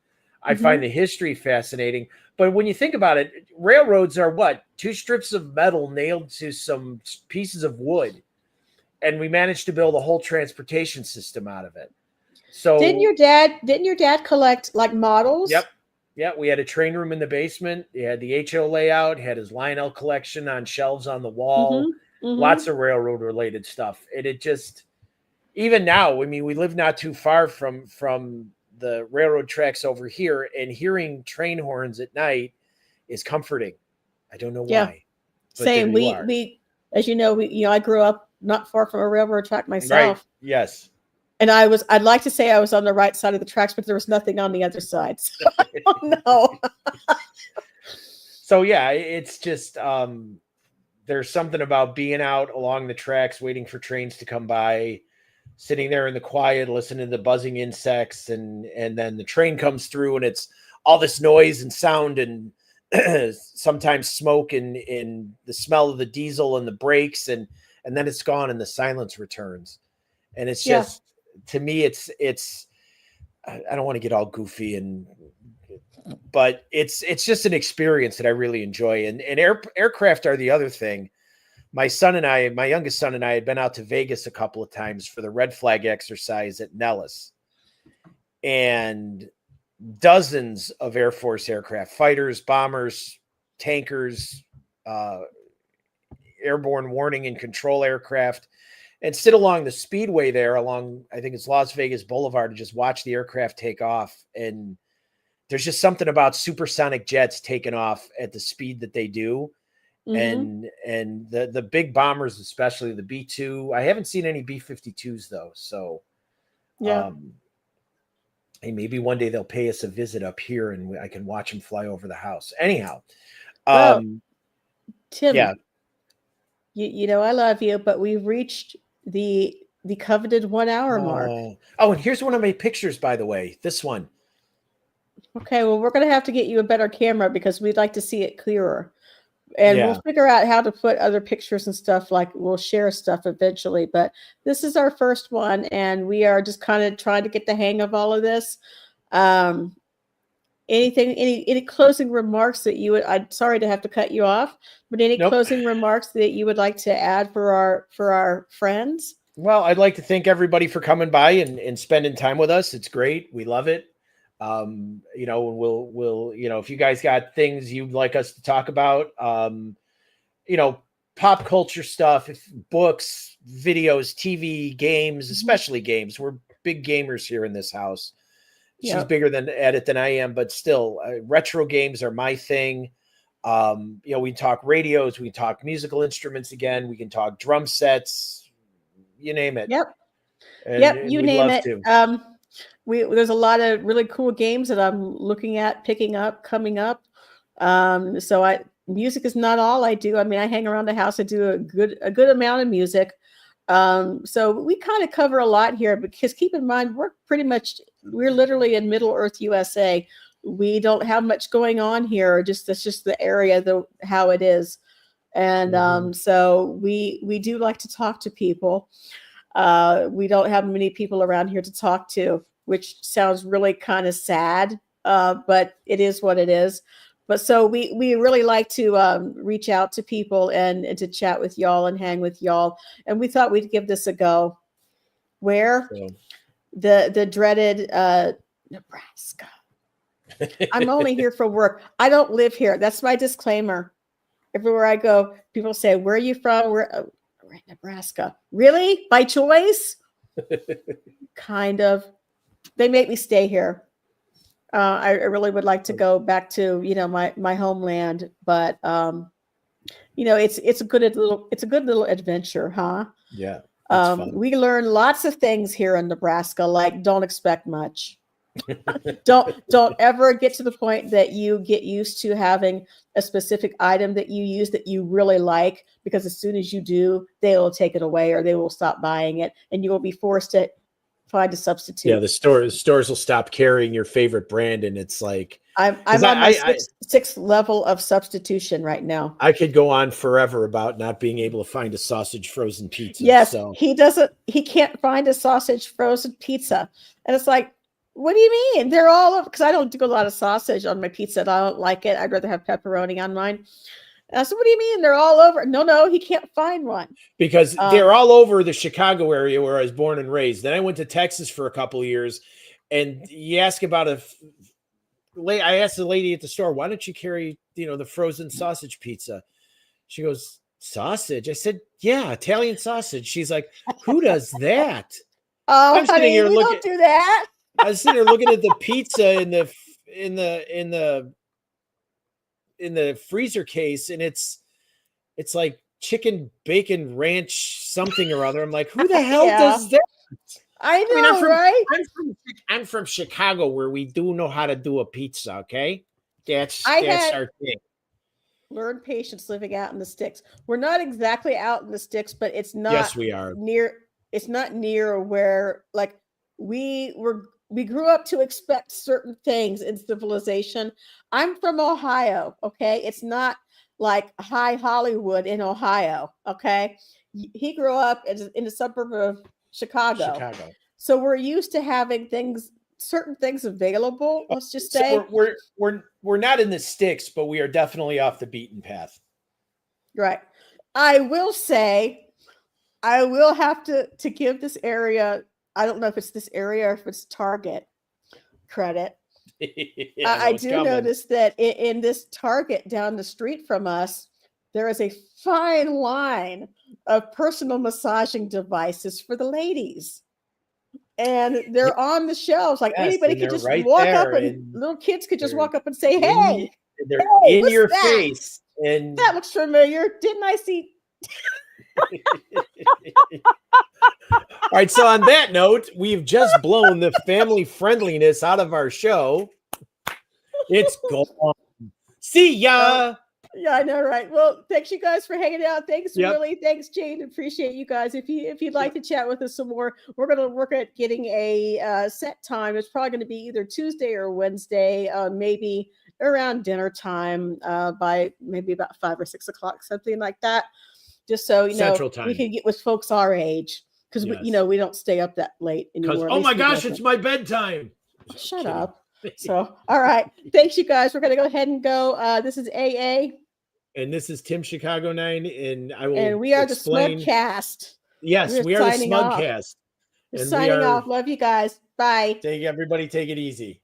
S3: I find the history fascinating. But when you think about it, railroads are what? 2 strips of metal nailed to some pieces of wood. And we managed to build a whole transportation system out of it. So
S1: didn't your dad collect like models?
S3: Yep. Yeah, we had a train room in the basement. He had the HO layout, had his Lionel collection on shelves on the wall, lots of railroad related stuff. And it just, even now, I mean, we live not too far from the railroad tracks over here, and hearing train horns at night is comforting. I don't know why.
S1: Same. We, as you know, I grew up not far from a railroad track myself.
S3: Right. Yes.
S1: And I'd like to say I was on the right side of the tracks, but there was nothing on the other side. So I don't know.
S3: So yeah, it's just there's something about being out along the tracks, waiting for trains to come by, sitting there in the quiet, listening to the buzzing insects, and then the train comes through, and it's all this noise and sound, and sometimes smoke, and the smell of the diesel and the brakes, and then it's gone, and the silence returns, and it's just to me, it's I don't want to get all goofy but it's just an experience that I really enjoy, and aircraft are the other thing. My youngest son and I had been out to Vegas a couple of times for the red flag exercise at Nellis, and dozens of Air Force aircraft, fighters, bombers, tankers, airborne warning and control aircraft, and sit along the speedway there along, I think it's Las Vegas Boulevard, to just watch the aircraft take off. And there's just something about supersonic jets taking off at the speed that they do. And the big bombers, especially the B-2. I haven't seen any B-52s though. So Hey, maybe one day they'll pay us a visit up here, and I can watch them fly over the house. Anyhow,
S1: Well, Tim,
S3: yeah.
S1: you know I love you, but we've reached the coveted 1 hour mark.
S3: Oh, and here's one of my pictures, by the way. This one.
S1: Okay, well, we're going to have to get you a better camera because we'd like to see it clearer. And we'll figure out how to put other pictures and stuff, like we'll share stuff eventually. But this is our first one, and we are just kind of trying to get the hang of all of this. Any closing remarks that you would, I'm sorry to have to cut you off, but any closing remarks that you would like to add for our friends?
S3: Well, I'd like to thank everybody for coming by and spending time with us. It's great. We love it. We'll if you guys got things you'd like us to talk about, pop culture stuff, books, videos, TV, games, especially games. We're big gamers here in this house. She's bigger at it than I am, but still, retro games are my thing. We talk radios, we talk musical instruments again, we can talk drum sets, you name it.
S1: You name it. There's a lot of really cool games that I'm looking at picking up coming up. Music is not all I do. I mean, I hang around the house. I do a good amount of music. So we kind of cover a lot here, because keep in mind, we're literally in Middle Earth, USA. We don't have much going on here. That's just the area, how it is. And so we do like to talk to people. We don't have many people around here to talk to, which sounds really kind of sad, but it is what it is. But so we really like to reach out to people and to chat with y'all and hang with y'all. And we thought we'd give this a go. Where? The dreaded Nebraska. I'm only here for work. I don't live here. That's my disclaimer. Everywhere I go, people say, "Where are you from?" We're in Nebraska. Really? By choice? Kind of. They make me stay here. I really would like to go back to my homeland, but it's a good little adventure, huh?
S3: Yeah.
S1: We learn lots of things here in Nebraska, like don't expect much. don't ever get to the point that you get used to having a specific item that you use that you really like, because as soon as you do, they will take it away or they will stop buying it, and you will be forced to find a substitute.
S3: Yeah, the stores will stop carrying your favorite brand, and it's like
S1: I'm on my sixth level of substitution right now.
S3: I could go on forever about not being able to find a sausage frozen pizza.
S1: Yes,
S3: so.
S1: He can't find a sausage frozen pizza, and it's like, what do you mean? They're all over, because I don't do a lot of sausage on my pizza. And I don't like it. I'd rather have pepperoni on mine. So what do you mean they're all over? No, he can't find one.
S3: Because they're all over the Chicago area where I was born and raised. Then I went to Texas for a couple of years, and you ask about I asked the lady at the store, why don't you carry, the frozen sausage pizza? She goes, sausage? I said, yeah, Italian sausage. She's like, who does that?
S1: Oh, I'm honey, we don't do that.
S3: I was sitting there looking at the pizza in the freezer case, and it's like chicken bacon ranch something or other. I'm like, who the hell does that?
S1: I know, right?
S3: I'm from Chicago, where we do know how to do a pizza. Okay, that's our thing.
S1: Learn patience living out in the sticks. We're not exactly out in the sticks, but it's not.
S3: Yes, we are
S1: near. It's not near where we grew up to expect certain things in civilization. I'm from Ohio, okay? It's not like high Hollywood in Ohio, okay? He grew up in the suburb of Chicago. So we're used to having certain things available, let's just say.
S3: So we're not in the sticks, but we are definitely off the beaten path.
S1: Right. I will say, I will have to give this area, I don't know if it's this area or if it's Target, credit. I do notice that in this Target down the street from us, there is a fine line of personal massaging devices for the ladies. And they're on the shelves. Like anybody could just walk up and little kids could just walk up and say, hey,
S3: they're in your face. And
S1: that looks familiar. Didn't I see?
S3: right. So on that note, we've just blown the family friendliness out of our show. It's gone. See ya.
S1: Yeah, I know, right? Well, thanks you guys for hanging out. Thanks,
S3: Yep.
S1: Willie. Thanks, Jane. Appreciate you guys. If you'd like to chat with us some more, we're gonna work at getting a set time. It's probably gonna be either Tuesday or Wednesday, maybe around dinner time, by maybe about 5 or 6 o'clock, something like that. Just so you know,
S3: Central time.
S1: we can get with folks our age because
S3: Yes.
S1: we don't stay up that late anymore.
S3: Oh
S1: At
S3: my
S1: least we
S3: gosh,
S1: doesn't.
S3: it's my bedtime.
S1: Shut
S3: Kidding.
S1: up. So, all right. Thanks, you guys. We're going to go ahead and go. This is AA.
S3: And this is Tim Chicago 9. And I will
S1: And we are
S3: explain.
S1: the SMUG Cast.
S3: Yes, we are the
S1: signing
S3: SMUG
S1: off.
S3: Cast.
S1: We're
S3: And
S1: signing off. Love you guys. Bye.
S3: Everybody take it easy.